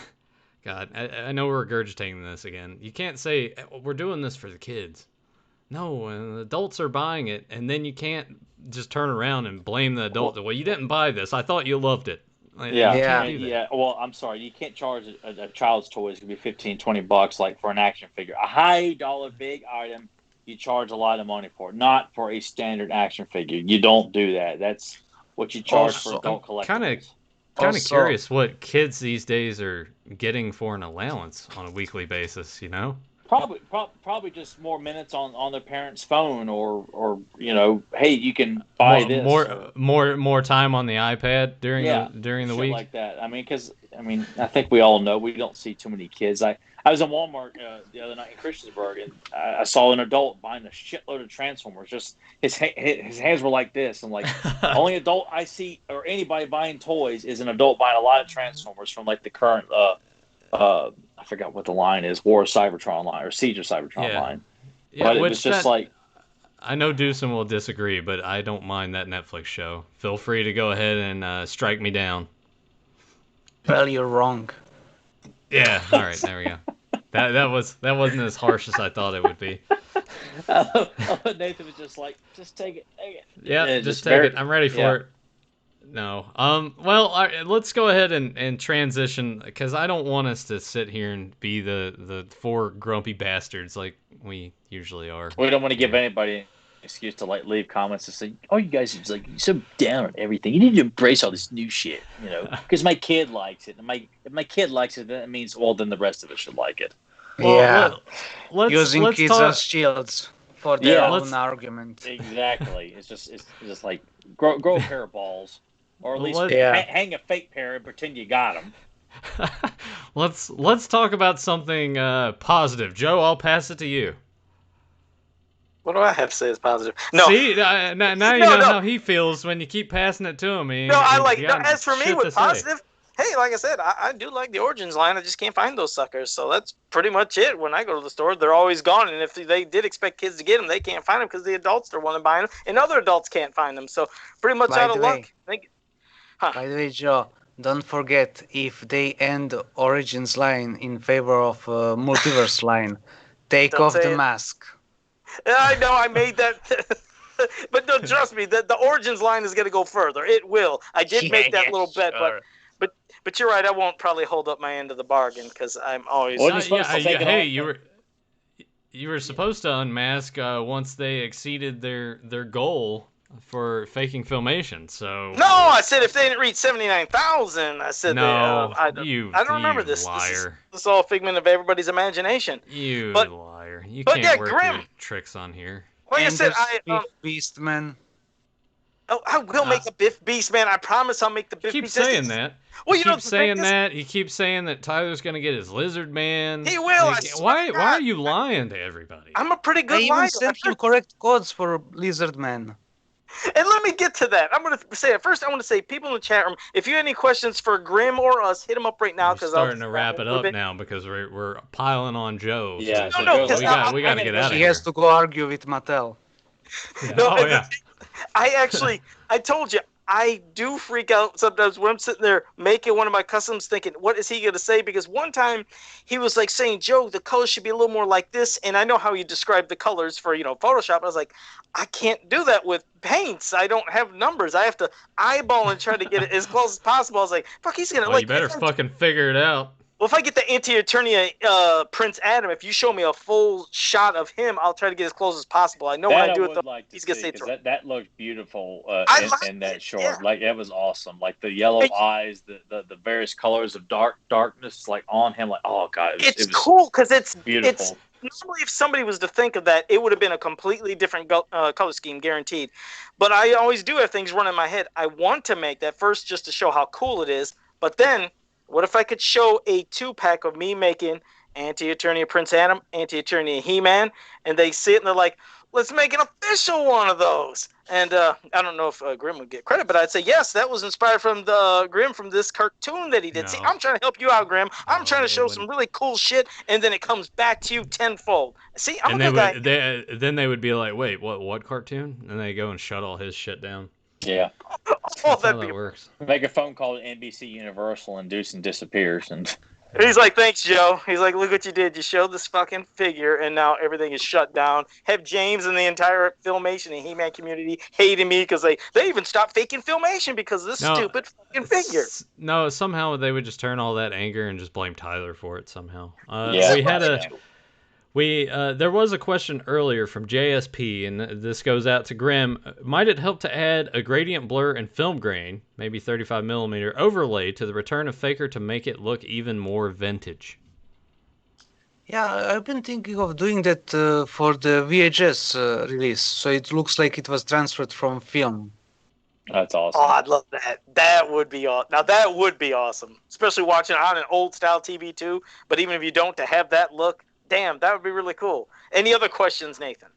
God, I know we're regurgitating this again. You can't say we're doing this for the kids. No, the adults are buying it, and then you can't just turn around and blame the adults. Well, you didn't buy this. I thought you loved it. Well, I'm sorry. You can't charge a child's toy. It's going to be $15-$20 like for an action figure. A high dollar big item, you charge a lot of money for. Not for a standard action figure. You don't do that. That's what you charge for adult collectibles. Kind of curious what kids these days are getting for an allowance on a weekly basis, Probably just more minutes on their parents' phone, or hey, you can buy this. More time on the iPad during the week, like that. I think we all know we don't see too many kids. I was in Walmart the other night in Christiansburg, and I saw an adult buying a shitload of Transformers. Just his hands were like this, and only adult I see or anybody buying toys is an adult buying a lot of Transformers from the current. I forgot what the line is, War of Cybertron line or Siege of Cybertron line. Yeah, but it was just I know Dušan will disagree, but I don't mind that Netflix show. Feel free to go ahead and strike me down. Well, you're wrong. Yeah, all right, there we go. That wasn't as harsh as I thought it would be. Nathan was just take it. Yeah, just take it. I'm ready for it. No. Well, let's go ahead and transition, because I don't want us to sit here and be the four grumpy bastards like we usually are. We don't want to give anybody an excuse to leave comments and say, "Oh, you guys are so down on everything. You need to embrace all this new shit, because my kid likes it. And if my kid likes it, then it means then the rest of us should like it." Well, using kids as shields for their own argument. Exactly. It's just grow a pair of balls. Or at least hang a fake pair and pretend you got them. Let's talk about something positive. Joe, I'll pass it to you. What do I have to say is positive? No. See, now you know how he feels when you keep passing it to him. As for me with positive, hey, like I said, I do like the Origins line. I just can't find those suckers. So that's pretty much it. When I go to the store, they're always gone. And if they did expect kids to get them, they can't find them because the adults are one to buy them, and other adults can't find them. So pretty much out of luck. By the way, Joe, don't forget, if they end Origins line in favor of Multiverse line, take off the mask. I know, I made that. But no, trust me, the Origins line is going to go further. It will. I did make that little bet, but you're right. I won't probably hold up my end of the bargain because I'm always. You were. you were supposed to unmask once they exceeded their goal for faking Filmation. So No, I said if they didn't reach 79,000, I said no, I don't remember this. Liar. This is all a figment of everybody's imagination. You but, liar! You but can't yeah, work Grim. your tricks on here. Like I said, Beast Man. Oh, I will make a Biff Beast Man. I promise I'll make the Biff Keep Beast. saying that. Well, you keep saying that. He keeps saying that Tyler's gonna get his Lizard Man. He will. Like, why are you lying to everybody? I'm a pretty good liar. I even sent him correct codes for Lizard Man. And let me get to that. I'm going to say it first. I want to say, people in the chat room, if you have any questions for Grim or us, hit them up right now. We're starting to wrap it up now because we're piling on Joe. Yeah, so no, we got to get out of here. He has to go argue with Mattel. Yeah. No, oh yeah. I told you, I do freak out sometimes when I'm sitting there making one of my customs thinking, what is he going to say? Because one time he was like saying, Joe, the colors should be a little more like this. And I know how you describe the colors for, Photoshop. I was like, I can't do that with paints. I don't have numbers. I have to eyeball and try to get it as close as possible. I was like, fuck, he's going to you better fucking figure it out. Well, if I get the Anti-Eternia Prince Adam, if you show me a full shot of him, I'll try to get as close as possible. I know when I do it, though, he's going to say because that looked beautiful in that short. Yeah. Like, it was awesome. Like, the yellow eyes, the various colors of darkness, like, on him. Like, oh, God. It was cool because it's beautiful. Normally, if somebody was to think of that, it would have been a completely different color scheme, guaranteed. But I always do have things run in my head. I want to make that first just to show how cool it is, but then what if I could show a 2-pack of me making Anti-Eternia Prince Adam, Anti-Eternia He-Man, and they see it and they're like, let's make an official one of those. And I don't know if Grim would get credit, but I'd say, yes, that was inspired from Grim from this cartoon that he did. No. See, I'm trying to help you out, Grim. I'm trying to show some really cool shit, and then it comes back to you tenfold. See, I'm a good guy. Then they would be like, wait, what cartoon? And they go and shut all his shit down. Yeah. That's how that works. Make a phone call to NBC Universal and Dušan disappears. And he's like, thanks, Joe. He's like, look what you did. You showed this fucking figure, and now everything is shut down. Have James and the entire Filmation and He-Man community hating me because they even stopped faking Filmation because of this stupid fucking figure. No, somehow they would just turn all that anger and just blame Tyler for it somehow. There was a question earlier from JSP, and this goes out to Grim. Might it help to add a gradient blur and film grain, maybe 35mm overlay, to the return of Faker to make it look even more vintage? Yeah, I've been thinking of doing that for the VHS release, so it looks like it was transferred from film. That's awesome. Oh, I'd love that. That would be awesome. Now, that would be awesome, especially watching it on an old-style TV, too. But even if you don't, to have that look, damn, that would be really cool. Any other questions, Nathan?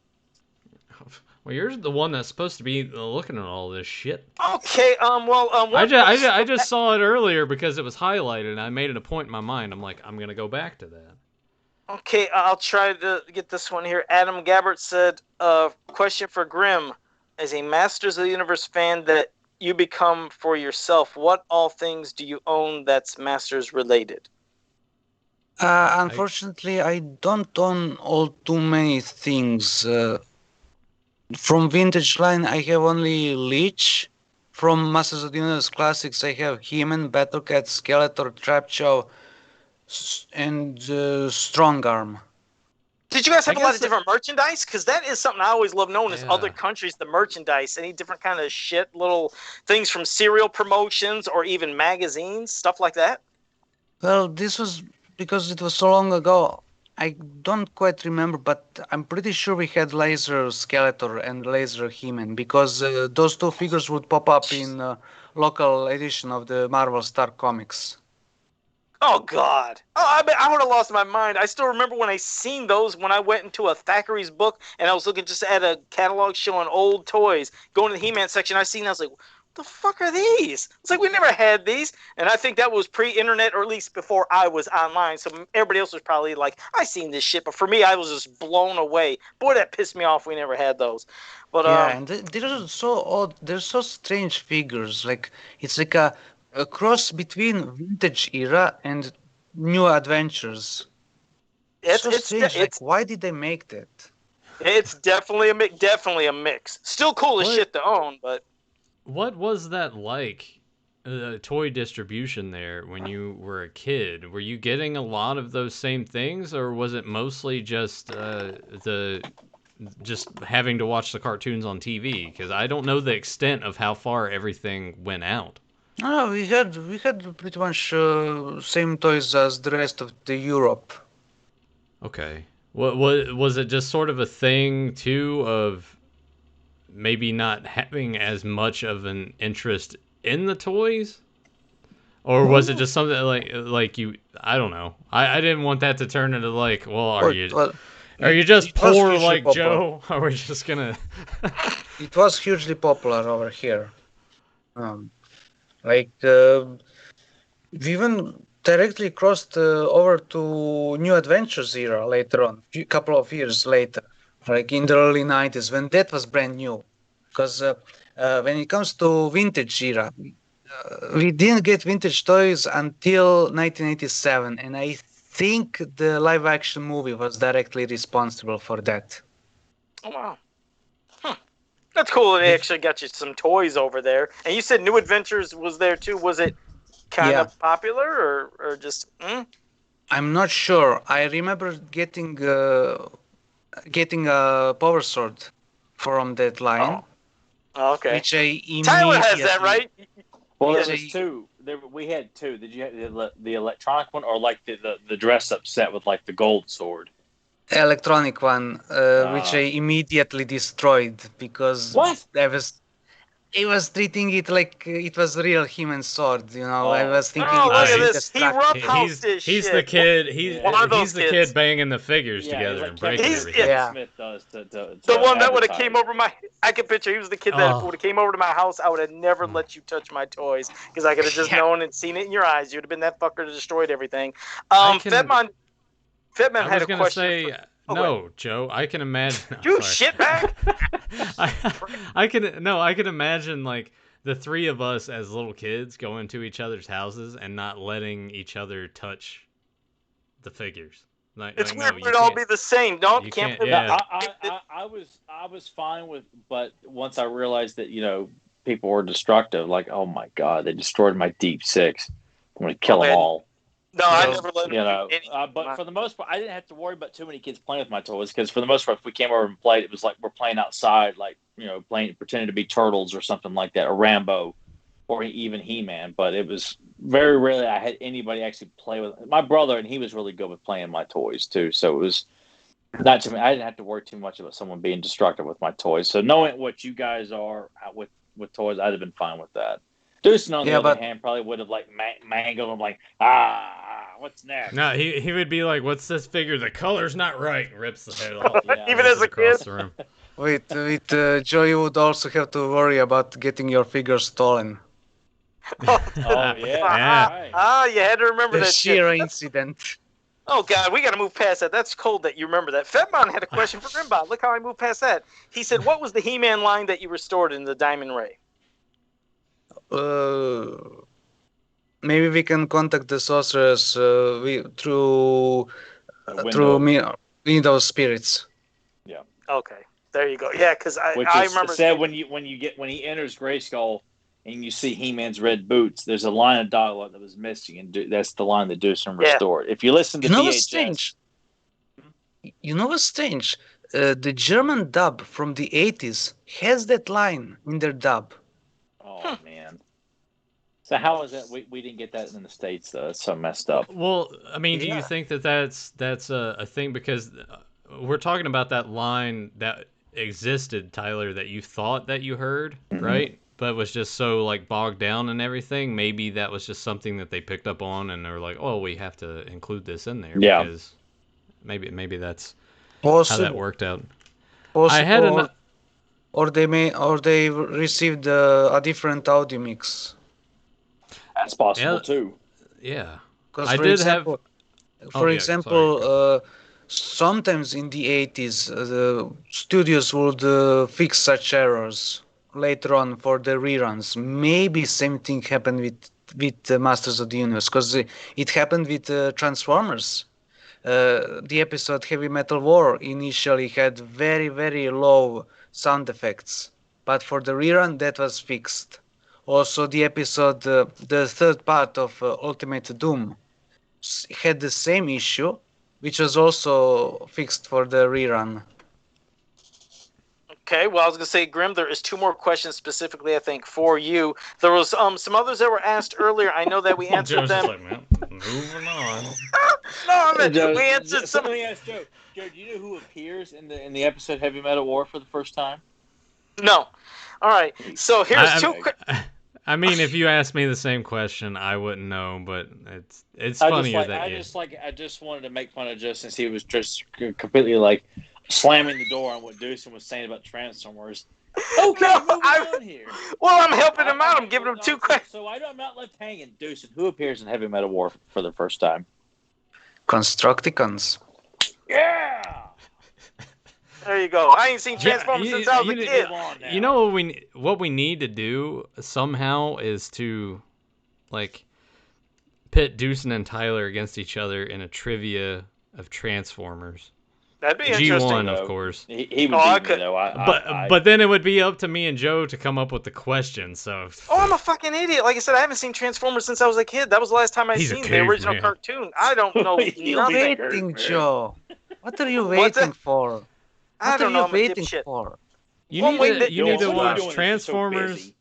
Well, you're the one that's supposed to be looking at all this shit. Okay, I just saw it earlier because it was highlighted, and I made it a point in my mind. I'm like, I'm going to go back to that. Okay, I'll try to get this one here. Adam Gabbert said, question for Grim. As a Masters of the Universe fan that you become for yourself, what all things do you own that's Masters related? Unfortunately, I don't own all too many things. From Vintage line, I have only Leech. From Masters of the Universe Classics, I have He-Man, Battlecat, Skeletor, Trapjaw, and Strongarm. Did you guys have a lot of different merchandise? Because that is something I always love knowing is other countries, the merchandise. Any different kind of shit, little things from cereal promotions or even magazines, stuff like that? Well, this was because it was so long ago. I don't quite remember, but I'm pretty sure we had Laser Skeletor and Laser He-Man because those two figures would pop up in local edition of the Marvel Star Comics. Oh, God. Oh, I would have lost my mind. I still remember when I seen those when I went into a Thackeray's book and I was looking just at a catalog showing old toys. Going to the He-Man section, I was like, what the fuck are these? It's like, we never had these. And I think that was pre-internet, or at least before I was online. So everybody else was probably like, I seen this shit. But for me, I was just blown away. Boy, that pissed me off. We never had those. But yeah, and they're so odd. They're so strange figures. Like, it's like a cross between vintage era and new adventures. It's so strange. Like, why did they make that? It's definitely a mix. Still cool as shit to own, but what was that like toy distribution there when you were a kid, were you getting a lot of those same things, or was it mostly just just having to watch the cartoons on TV? Because I don't know the extent of how far everything went out. No, we had pretty much same toys as the rest of the Europe. Okay. What was it just sort of a thing too of maybe not having as much of an interest in the toys? Or was it just something like you? I don't know. I didn't want that to turn into like, well, are you just it was poor hugely like popular. Joe? Are we just gonna? It was hugely popular over here. Like we even directly crossed over to New Adventures era later on, a couple of years later, like in the early 90s when that was brand new. Because when it comes to vintage era, we didn't get vintage toys until 1987, and I think the live action movie was directly responsible for that. Oh, wow. That's cool. They actually got you some toys over there. And you said New Adventures was there too. Was it kind of popular or just? I'm not sure. I remember getting a power sword from that line. Oh, okay. Which I Tyler has that, right? Well, there was two. We had two. Did you have the electronic one, or like the dress up set with like the gold sword? Electronic one, which I immediately destroyed because I was treating it like it was a real human sword. You know, I was thinking it was look at this. He roughhoused this he's shit. the kid. He's the kid banging the figures together and breaking everything. Yeah. Smith does the one that would have came over my. I can picture he was the kid that would have came over to my house. I would have never let you touch my toys because I could have just known and seen it in your eyes. You'd have been that fucker that destroyed everything. Fedman had a question. No, Joe, I can imagine. You shitbag! I can imagine like the three of us as little kids going to each other's houses and not letting each other touch the figures. It's weird for it all be the same. Can't play I was fine with, but once I realized that people were destructive, like, oh my god, they destroyed my Deep Six. I'm gonna kill them all. No, I never let them. But for the most part, I didn't have to worry about too many kids playing with my toys because for the most part, if we came over and played, it was like we're playing outside, like pretending to be turtles or something like that, or Rambo, or even He-Man. But it was very rarely I had anybody actually play with my brother, and he was really good with playing my toys too. So it was not to me. I didn't have to worry too much about someone being destructive with my toys. So knowing what you guys are with toys, I'd have been fine with that. Dušan, on the other hand, probably would have like mangled him, like, what's next? No, he would be like, "What's this figure? The color's not right." And rips the head off. Even as a kid. With Joe, you would also have to worry about getting your figure stolen. Yeah. You had to remember that sheer incident. Oh God, we got to move past that. That's cold that you remember that. Fedman had a question for Grimbot. Look how I moved past that. He said, "What was the He-Man line that you restored in the Diamond Ray?" Maybe we can contact the sorcerers through Windows Spirits. Yeah. Okay. There you go. Yeah, because I remember. Said when he enters Grayskull and you see He-Man's red boots, there's a line of dialogue that was missing, and that's the line that Dušan restored. If you listen to VHS, you know what's strange? The German dub from the 80s has that line in their dub. Oh man! So how is that we didn't get that in the States though? That's so messed up. Well, I mean, do you think that's a thing because we're talking about that line that existed, Tyler, that you thought that you heard, right? But was just so like bogged down and everything. Maybe that was just something that they picked up on and they were like, "Oh, we have to include this in there." Yeah. Because maybe that's how that worked out. I had or they received a different audio mix. That's possible too. Yeah. For example, sometimes in the 80s, the studios would fix such errors later on for the reruns. Maybe same thing happened with Masters of the Universe, because it happened with Transformers. The episode Heavy Metal War initially had very, very low sound effects, but for the rerun that was fixed. Also, the episode, the third part of Ultimate Doom, had the same issue, which was also fixed for the rerun. Okay, well, I was gonna say, Grim, there is 2 more questions specifically, I think, for you. There was some others that were asked earlier. I know that we answered Joe's them. just like, man, moving on. No, I mean, Joe, we answered some. Let me ask Joe. Joe, do you know who appears in the episode Heavy Metal War for the first time? No. All right. So here's 2. I mean, if you asked me the same question, I wouldn't know, but it's funnier that you. I just wanted to make fun of Joe since he was just completely like slamming the door on what Dušan was saying about Transformers. Okay, No, moving on here. Well, I'm helping him out. I'm giving him 2 questions. So I'm not left hanging. Dušan, who appears in Heavy Metal War for the first time? Constructicons. Yeah. There you go. I ain't seen Transformers since I was a kid. You know what we need to do somehow is to like pit Dušan and Tyler against each other in a trivia of Transformers. That'd be G1, interesting. of course. He would beat me, though. But then it would be up to me and Joe to come up with the question. So. Oh, I'm a fucking idiot. Like I said, I haven't seen Transformers since I was a kid. That was the last time I He's a seen the original caveman. cartoon. I don't know nothing. Waiting, Joe. What are you waiting for? I What don't are know. you I'm a waiting dipshit. for? You Well, need wait, to, you need to what are you watch doing? You're so Transformers. busy.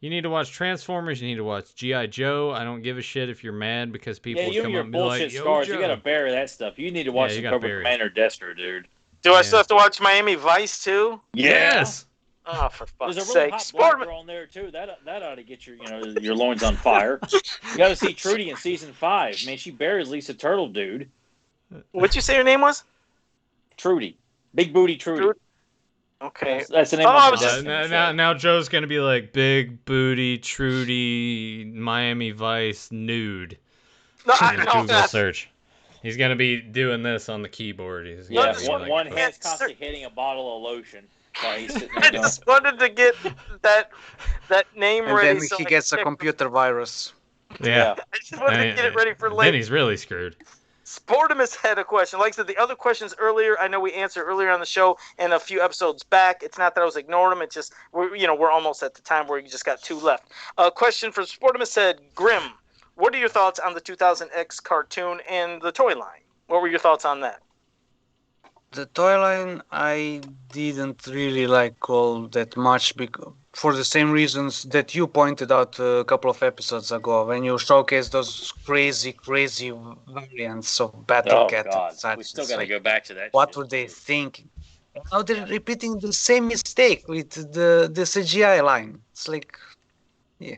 You need to watch Transformers. You need to watch G.I. Joe. I don't give a shit if you're mad because people Yeah, would you come and your up and be like, bullshit "Yo, scars. Joe." You gotta bury that stuff. You need to watch you the gotta Cobra bury it. Commander Destro, dude. Do I still have to watch Miami Vice too? Yes. Oh, for fuck's There's a really sake! hot black Sport. girl on there too. That ought to get your loins on fire. You got to see Trudy in season 5. Man, she buries Lisa Turtle, dude. What'd you say your name was? Trudy, big booty Trudy. Trudy? Okay. That's the name. Oh, I of was the just- Destiny show. now Joe's gonna be like big booty Trudy Miami Vice nude No, in Google that's search. He's gonna be doing this on the keyboard. He's Yeah, gonna be like, one "Oh." hand's constantly hitting a bottle of lotion while he's sitting there I going, just wanted to get that name And ready. then so he I gets a could- computer virus. Yeah. I just wanted to get it ready for Then later. he's really screwed. Sportimus had a question. Like I said, the other questions earlier, I know we answered earlier on the show and a few episodes back. It's not that I was ignoring them. It's just we're almost at the time where you just got 2 left. A question for Sportimus said, Grim, what are your thoughts on the 2000X cartoon and the toy line? What were your thoughts on that? The toy line I didn't really like all that much for the same reasons that you pointed out a couple of episodes ago when you showcased those crazy variants of Battle "Oh Cat God, and such. we still It's got to like, go back to that." what shit. were they thinking? Now they're repeating the same mistake with the CGI line. It's like, yeah.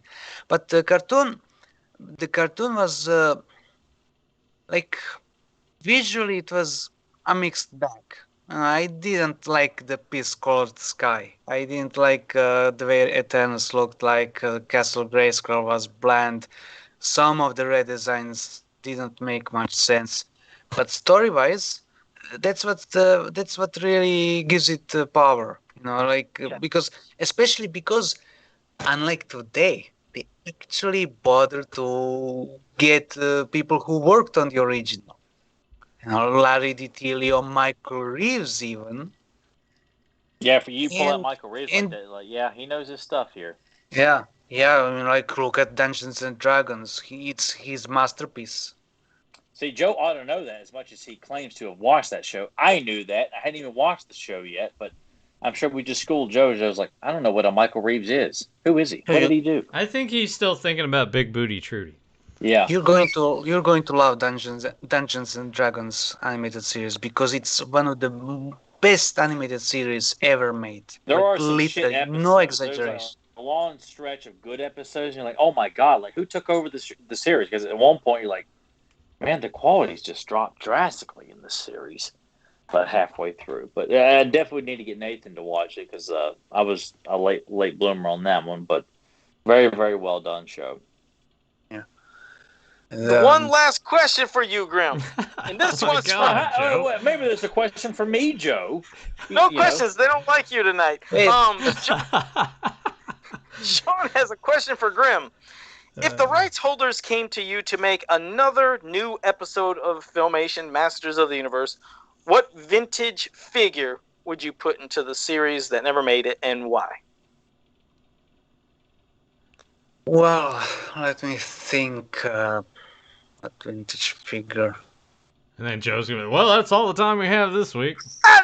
But the cartoon was like visually it was a mixed bag. I didn't like the piece-colored sky. I didn't like the way Eternus looked like. Castle Grayskull was bland. Some of the red designs didn't make much sense. But story-wise, that's what really gives it power. Especially because unlike today, they actually bother to get people who worked on the original. Larry DiTilio, Michael Reeves, even. Yeah, for you pull out And- Michael Reeves and- like that, like yeah, he knows his stuff here. Yeah. I mean, like look at Dungeons and Dragons. It's his masterpiece. See, Joe ought to know that as much as he claims to have watched that show. I knew that. I hadn't even watched the show yet, but I'm sure we just schooled Joe. Joe's like, I don't know what a Michael Reeves is. Who is he? What did he do? I think he's still thinking about Big Booty Trudy. Yeah. You're going to love Dungeons and Dragons animated series because it's one of the best animated series ever made. There Like, are some shit literally, episodes. no There's exaggeration. a long stretch of good episodes, and you're like, oh my God, like who took over the series? Because at one point you're like, man, the quality's just dropped drastically in this series. But halfway through, but I definitely need to get Nathan to watch it because I was a late bloomer on that one. But very, very well done show. One last question for you, Grim. And this Oh my one's God, from... Joe. Wait, maybe there's a question for me, Joe. No You know. questions. They don't like you tonight. Wait. Sean has a question for Grim. If the rights holders came to you to make another new episode of Filmation Masters of the Universe, what vintage figure would you put into the series that never made it, and why? Well, let me think. A vintage figure. And then Joe's gonna be, well, that's all the time we have this week.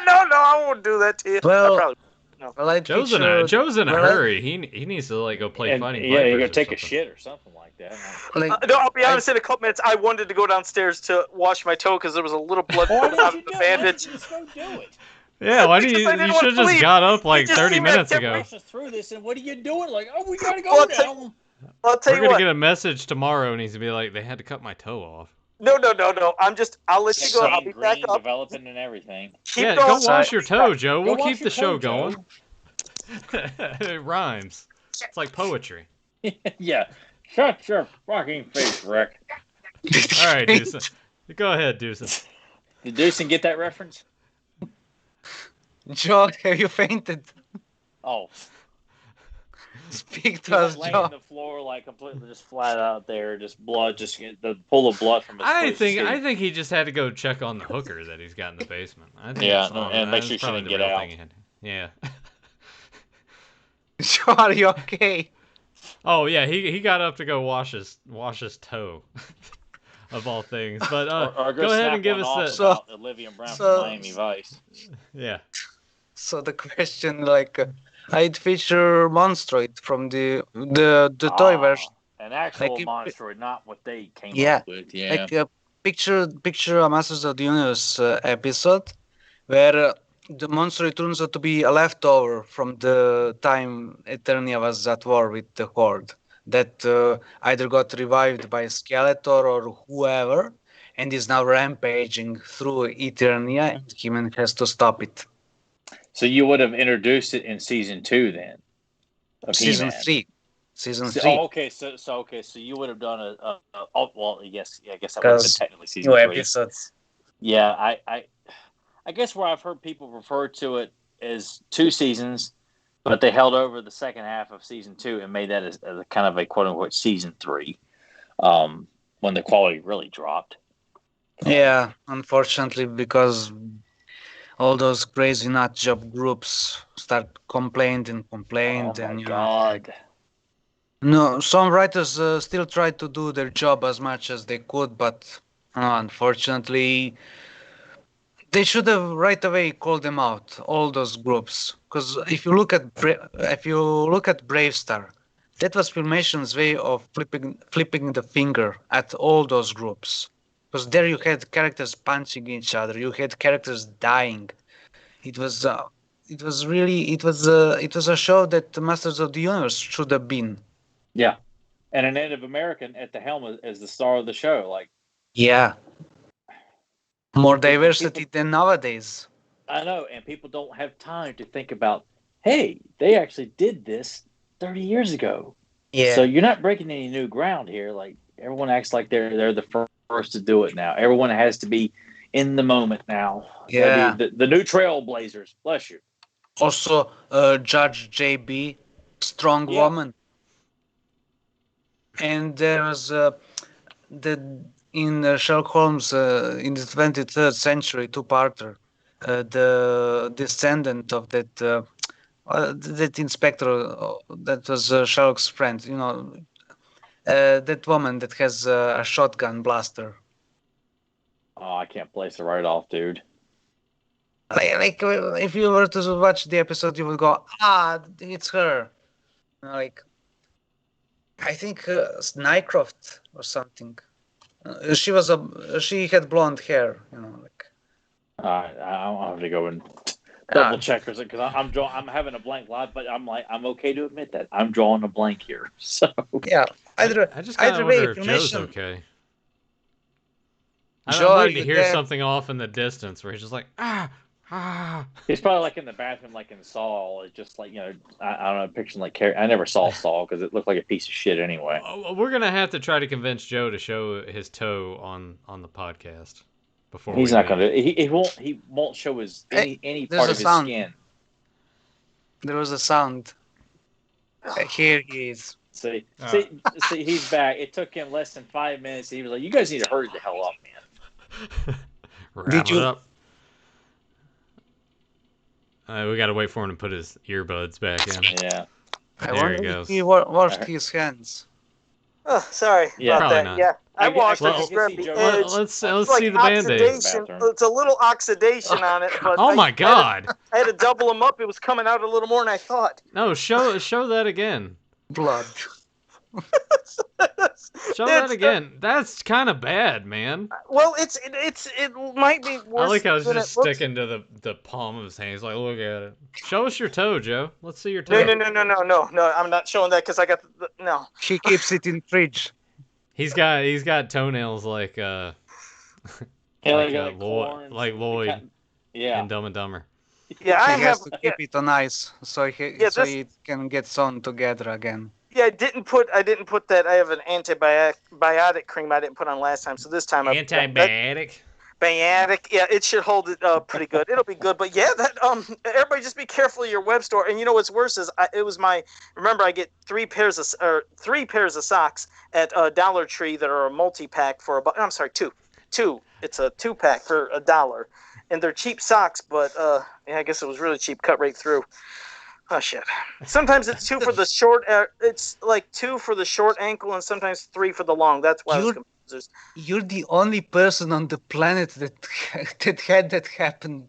No, I won't do that to you. Well, I probably. No. Well, I'd Joe's in a hurry. He needs to like go play And, Fighting yeah, Vipers you're or gonna take a something. shit or something like that. No, I'll be honest. In a couple minutes, I wanted to go downstairs to wash my toe because there was a little blood Why out didn't of you the do it? Why bandage. didn't you just go do it? Yeah, why do Because you? I didn't You want should to have just leave. got up like You just 30 see me, I minutes kept ago. Rush us through this, and what are you doing? Like, oh, we gotta Well, go now. I'll tell We're you gonna what. get a message tomorrow, and he's gonna be like, they had to cut my toe off. No. I'll let you go. I'll be back Green, up. developing and everything. Keep Yeah, going. go wash your toe, Joe. Go We'll wash keep your the show toe, going. It rhymes. It's like poetry. Yeah. Shut your fucking face, Rick. All right, Dušan. Go ahead, Dušan. Did Dušan get that reference? Joe, have you fainted? Oh, Speak he to us, was laying Joe. on the floor like completely just flat out there, just blood, just the pool of blood from his. I twisted think feet. he just had to go check on the hooker that he's got in the basement. I think Yeah, that's all- and make that's sure she probably didn't the get real out. thing he had. Yeah. Joe, are you okay? Oh yeah, he got up to go wash his toe, of all things. But Or go ahead snap and give one us off the about Olivia Brown so- from Miami Vice. yeah. So the question, I'd feature Monstroid from the toy version. An actual Like, Monstroid, not what they came Yeah, up with. Yeah. Like picture a Masters of the Universe episode where the monster turns out to be a leftover from the time Eternia was at war with the Horde that either got revived by Skeletor or whoever and is now rampaging through Eternia and He-Man has to stop it. So you would have introduced it in season 2 then? Of Season He-Man. 3. Season So, 3. okay, so you would have done I guess that would have been Because technically season new 3. episodes. Yeah, I guess where I've heard people refer to it as 2 seasons, but they held over the second half of season 2 and made that as a kind of a quote unquote season 3, when the quality really dropped. Yeah, unfortunately, because all those crazy nut job groups start complained and complained, Oh my and god! no, some writers still try to do their job as much as they could, but unfortunately, they should have right away called them out, all those groups. Because if you look at Bravestar, that was Filmation's way of flipping the finger at all those groups. Because there you had characters punching each other, you had characters dying. It was a show that the Masters of the Universe should have been. Yeah, and a Native American at the helm as the star of the show. Like, Yeah, more diversity than nowadays. I know, and people don't have time to think about, hey, they actually did this 30 years ago. Yeah. So you're not breaking any new ground here. Like, everyone acts like they're the first to do it now. Everyone has to be in the moment now. Yeah. The new trailblazers. Bless you. Also, Judge JB, strong Yeah. woman. And there was in Sherlock Holmes in the 23rd century two-parter, the descendant of that inspector that was Sherlock's friend. That woman that has a shotgun blaster. Oh, I can't place it right off, dude. Like if you were to watch the episode, you would go, it's her. Like, I think Nycroft or something. She had blonde hair. I'll have to go and double check because I'm having a blank lot, but I'm okay to admit that I'm drawing a blank here. So yeah, I just kind of wonder if Joe's okay. I'm waiting to hear something off in the distance where he's just like, He's probably like in the bathroom, like in Saul. It's just like, I don't know, picturing like I never saw Saul because it looked like a piece of shit anyway. We're gonna have to try to convince Joe to show his toe on the podcast before. He's not gonna. He won't show his any part of his skin. There was a sound. Here he is. See, he's back. It took him less than 5 minutes. He was like, "You guys need to hurry the hell up, man." Wrap it up. We gotta wait for him to put his earbuds back in. Yeah. I wonder if he washed his hands. Oh, sorry Yeah. about Probably that. not. Yeah, I I washed can it. Just see grabbed the Joe- edge. Let's It's see the Band-Aid. oxidation. Bathroom. It's a little oxidation on it, but Oh my god! I had to double them up. It was coming out a little more than I thought. No, show that again. Blood. Show that again. That's kind of bad, man. Well, it might be worse. I like how it's than just it looks. sticking to the palm of his hand. He's like, look at it. Show us your toe, Joe. Let's see your toe. No. I'm not showing that because I got no. She keeps it in fridge. He's got toenails like Yeah, like corns. Lloyd Yeah. in Dumb and Dumber. Yeah, I He have. has to keep it on ice so it can get sewn together again. Yeah, I didn't put that. I have an antibiotic cream I didn't put on last time, so this time Antibiotic. Biotic, yeah, it should hold it pretty good. It'll be good, but yeah, that everybody just be careful of your web store. And you know what's worse is remember I get three pairs of socks at Dollar Tree that are a multi-pack for I'm sorry, two. It's a 2-pack for $1, and they're cheap socks, but yeah, I guess it was really cheap, cut right through. Oh shit! Sometimes it's 2 for the short. It's like 2 for the short ankle, and sometimes 3 for the long. That's why I was confused. You're the only person on the planet that had that happen.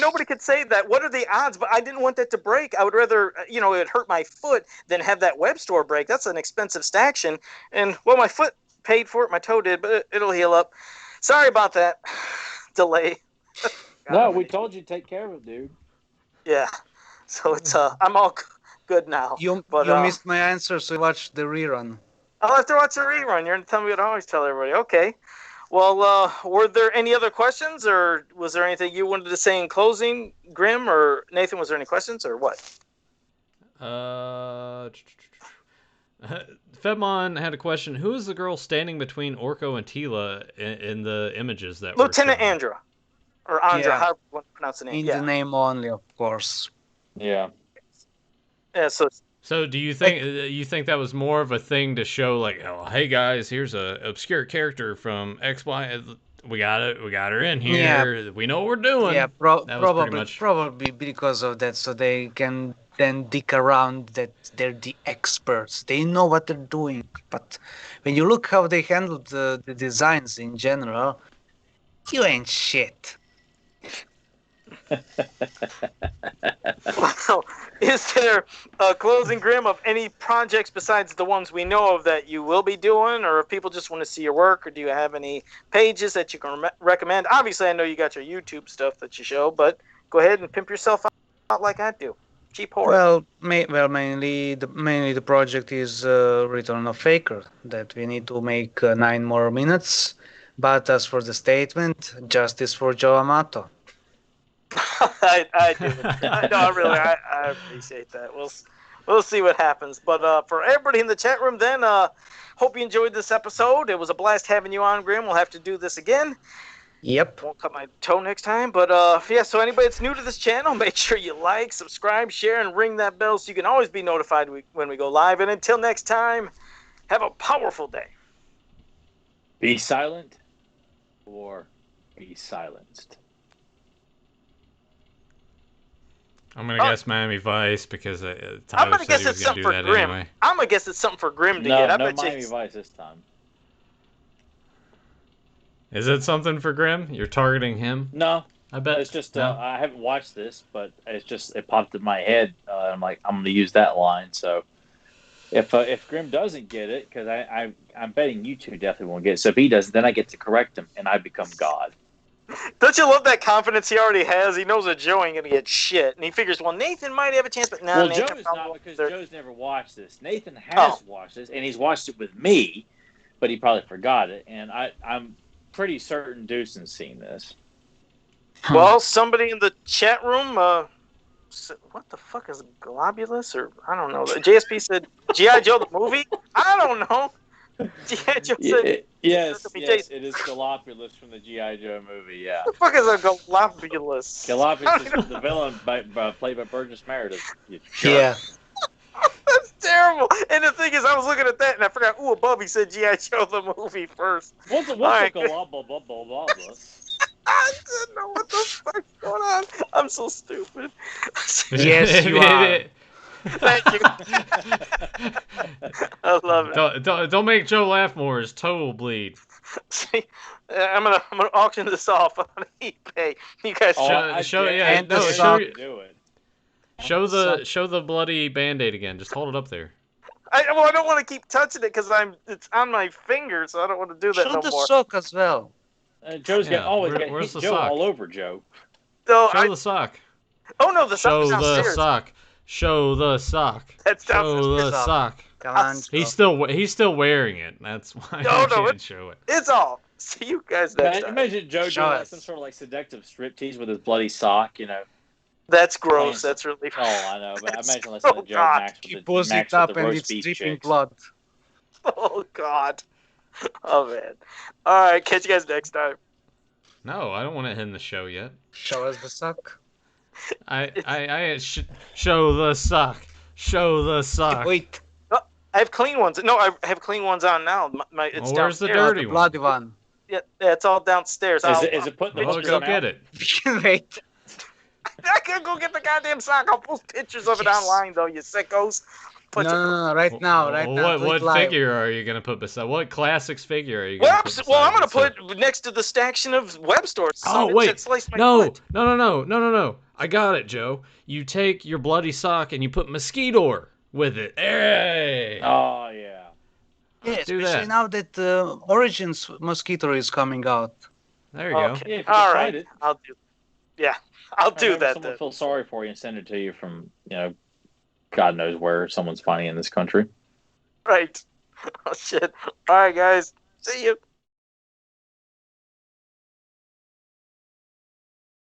Nobody could say that. What are the odds? But I didn't want that to break. I would rather, it would hurt my foot than have that web store break. That's an expensive staction. And, well, my foot paid for it. My toe did, but it'll heal up. Sorry about that delay. No, we told you to take care of it, dude. Yeah. So it's, I'm all good now. You missed my answer, so watch the rerun. I'll have to watch the rerun. You're going to tell me what I always tell everybody. Okay. Well, were there any other questions, or was there anything you wanted to say in closing, Grim or Nathan? Was there any questions, or what? Fedmon had a question. Who is the girl standing between Orko and Tila in the images that Lieutenant were shown? Andra. Or Andra, Yeah. how you want to pronounce the name. In the name only, of course. Yeah. Yeah, So do you think that was more of a thing to show like, oh, hey guys, here's a obscure character from XY. We got her in here. Yeah. We know what we're doing. Yeah, That was pretty probably much- probably because of that, so they can then dick around that they're the experts. They know what they're doing. But when you look how they handled the designs in general, you ain't shit. Well, is there a closing, Grim, of any projects besides the ones we know of that you will be doing, or if people just want to see your work, or do you have any pages that you can recommend? Obviously, I know you got your YouTube stuff that you show, but go ahead and pimp yourself out like I do. Cheap whore. Well, mainly the project is Return of Faker, that we need to make 9 more minutes. But as for the statement, justice for Joe Amato. I do. I appreciate that. We'll see what happens. But for everybody in the chat room, then hope you enjoyed this episode. It was a blast having you on, Grim. We'll have to do this again. Yep. Won't cut my toe next time. But yeah. So anybody that's new to this channel, make sure you like, subscribe, share, and ring that bell so you can always be notified when we go live. And until next time, have a powerful day. Be silent or be silenced. I'm gonna guess Miami Vice because I'm Tyler gonna said guess he was it's gonna something do for that Grim. anyway. I'm gonna guess it's something for Grim to No, get. I no bet Miami you. Vice this time. Is it something for Grim? You're targeting him? No, I bet. it's just No? I haven't watched this, but it popped in my head. I'm like, I'm going to use that line. So if Grim doesn't get it, because I'm betting you two definitely won't get it. So if he doesn't, then I get to correct him, and I become God. Don't you love that confidence he already has? He knows that Joe ain't gonna get shit, and he figures, well, Nathan might have a chance, but no. Well, Nathan Joe's probably not, won't. because Joe's never watched this. Nathan has watched this, and he's watched it with me, but he probably forgot it. And I'm pretty certain Dušan's seen this. Well, somebody in the chat room, what the fuck is Globulus, or I don't know. JSP said G.I. Joe the movie. I don't know. G.I. Joe said. Yes, it is Galopulus from the G.I. Joe movie, yeah. What the fuck is a Globulus? Galopulus is the villain played by Burgess Meredith. Yeah. That's terrible. And the thing is, I was looking at that and I forgot. Ooh, above he said G.I. Joe the movie first. What's a Galopulus? I didn't know what the fuck's going on. I'm so stupid. Yes, you are. Thank you. I love it. Don't make Joe laugh more. His toe will bleed. See, I'm gonna auction this off on eBay. You guys Show the bloody Band-Aid again. Just hold it up there. I don't want to keep touching it because it's on my finger, so I don't want to do that Show no the more. sock as well. Joe's Yeah, always got where's hit the Joe sock? all over Joe. So Show the sock. Oh no, the sock Show is the downstairs. sock. Show the sock. That's Show downstairs. the sock. Come on, He's still wearing it. That's why No, you no, can't show it. It's all. See you guys next time. Imagine Joe Show doing us. some sort of like seductive striptease with his bloody sock, you know. That's gross. That's really. Oh, I know, but I imagine Oh, listening to Joe God. Max He with pulls the, Max it up with the and roast it's beef dripping chicks. blood. Oh God. Oh man. All right. Catch you guys next time. No, I don't want to end the show yet. Show us the sock. Show the sock. Show the sock. Wait, I have clean ones. No, I have clean ones on now. It's Well, where's the downstairs. dirty the one? bloody one. Yeah, it's all downstairs. Is it putting the Well, pictures go on get out? it. Wait. I can go get the goddamn sock. I'll post pictures of it Yes. online, though. You sickos. No, right now. What figure are you gonna put beside? What classics figure are you gonna put beside? Well, I'm gonna it? put next to the staction of web stores. Oh Son, wait, it sliced my no, foot. no! I got it, Joe. You take your bloody sock and you put Mosquito with it. Hey! Oh yeah. Yeah, Do especially that. now that Origins Mosquito is coming out. There you go. Okay. Yeah, if you All can right. find it. I'll do. Yeah, I'll do Maybe that someone then. feel sorry for you and send it to you from God knows where. Someone's funny in this country. Right. Oh shit. All right, guys. See you.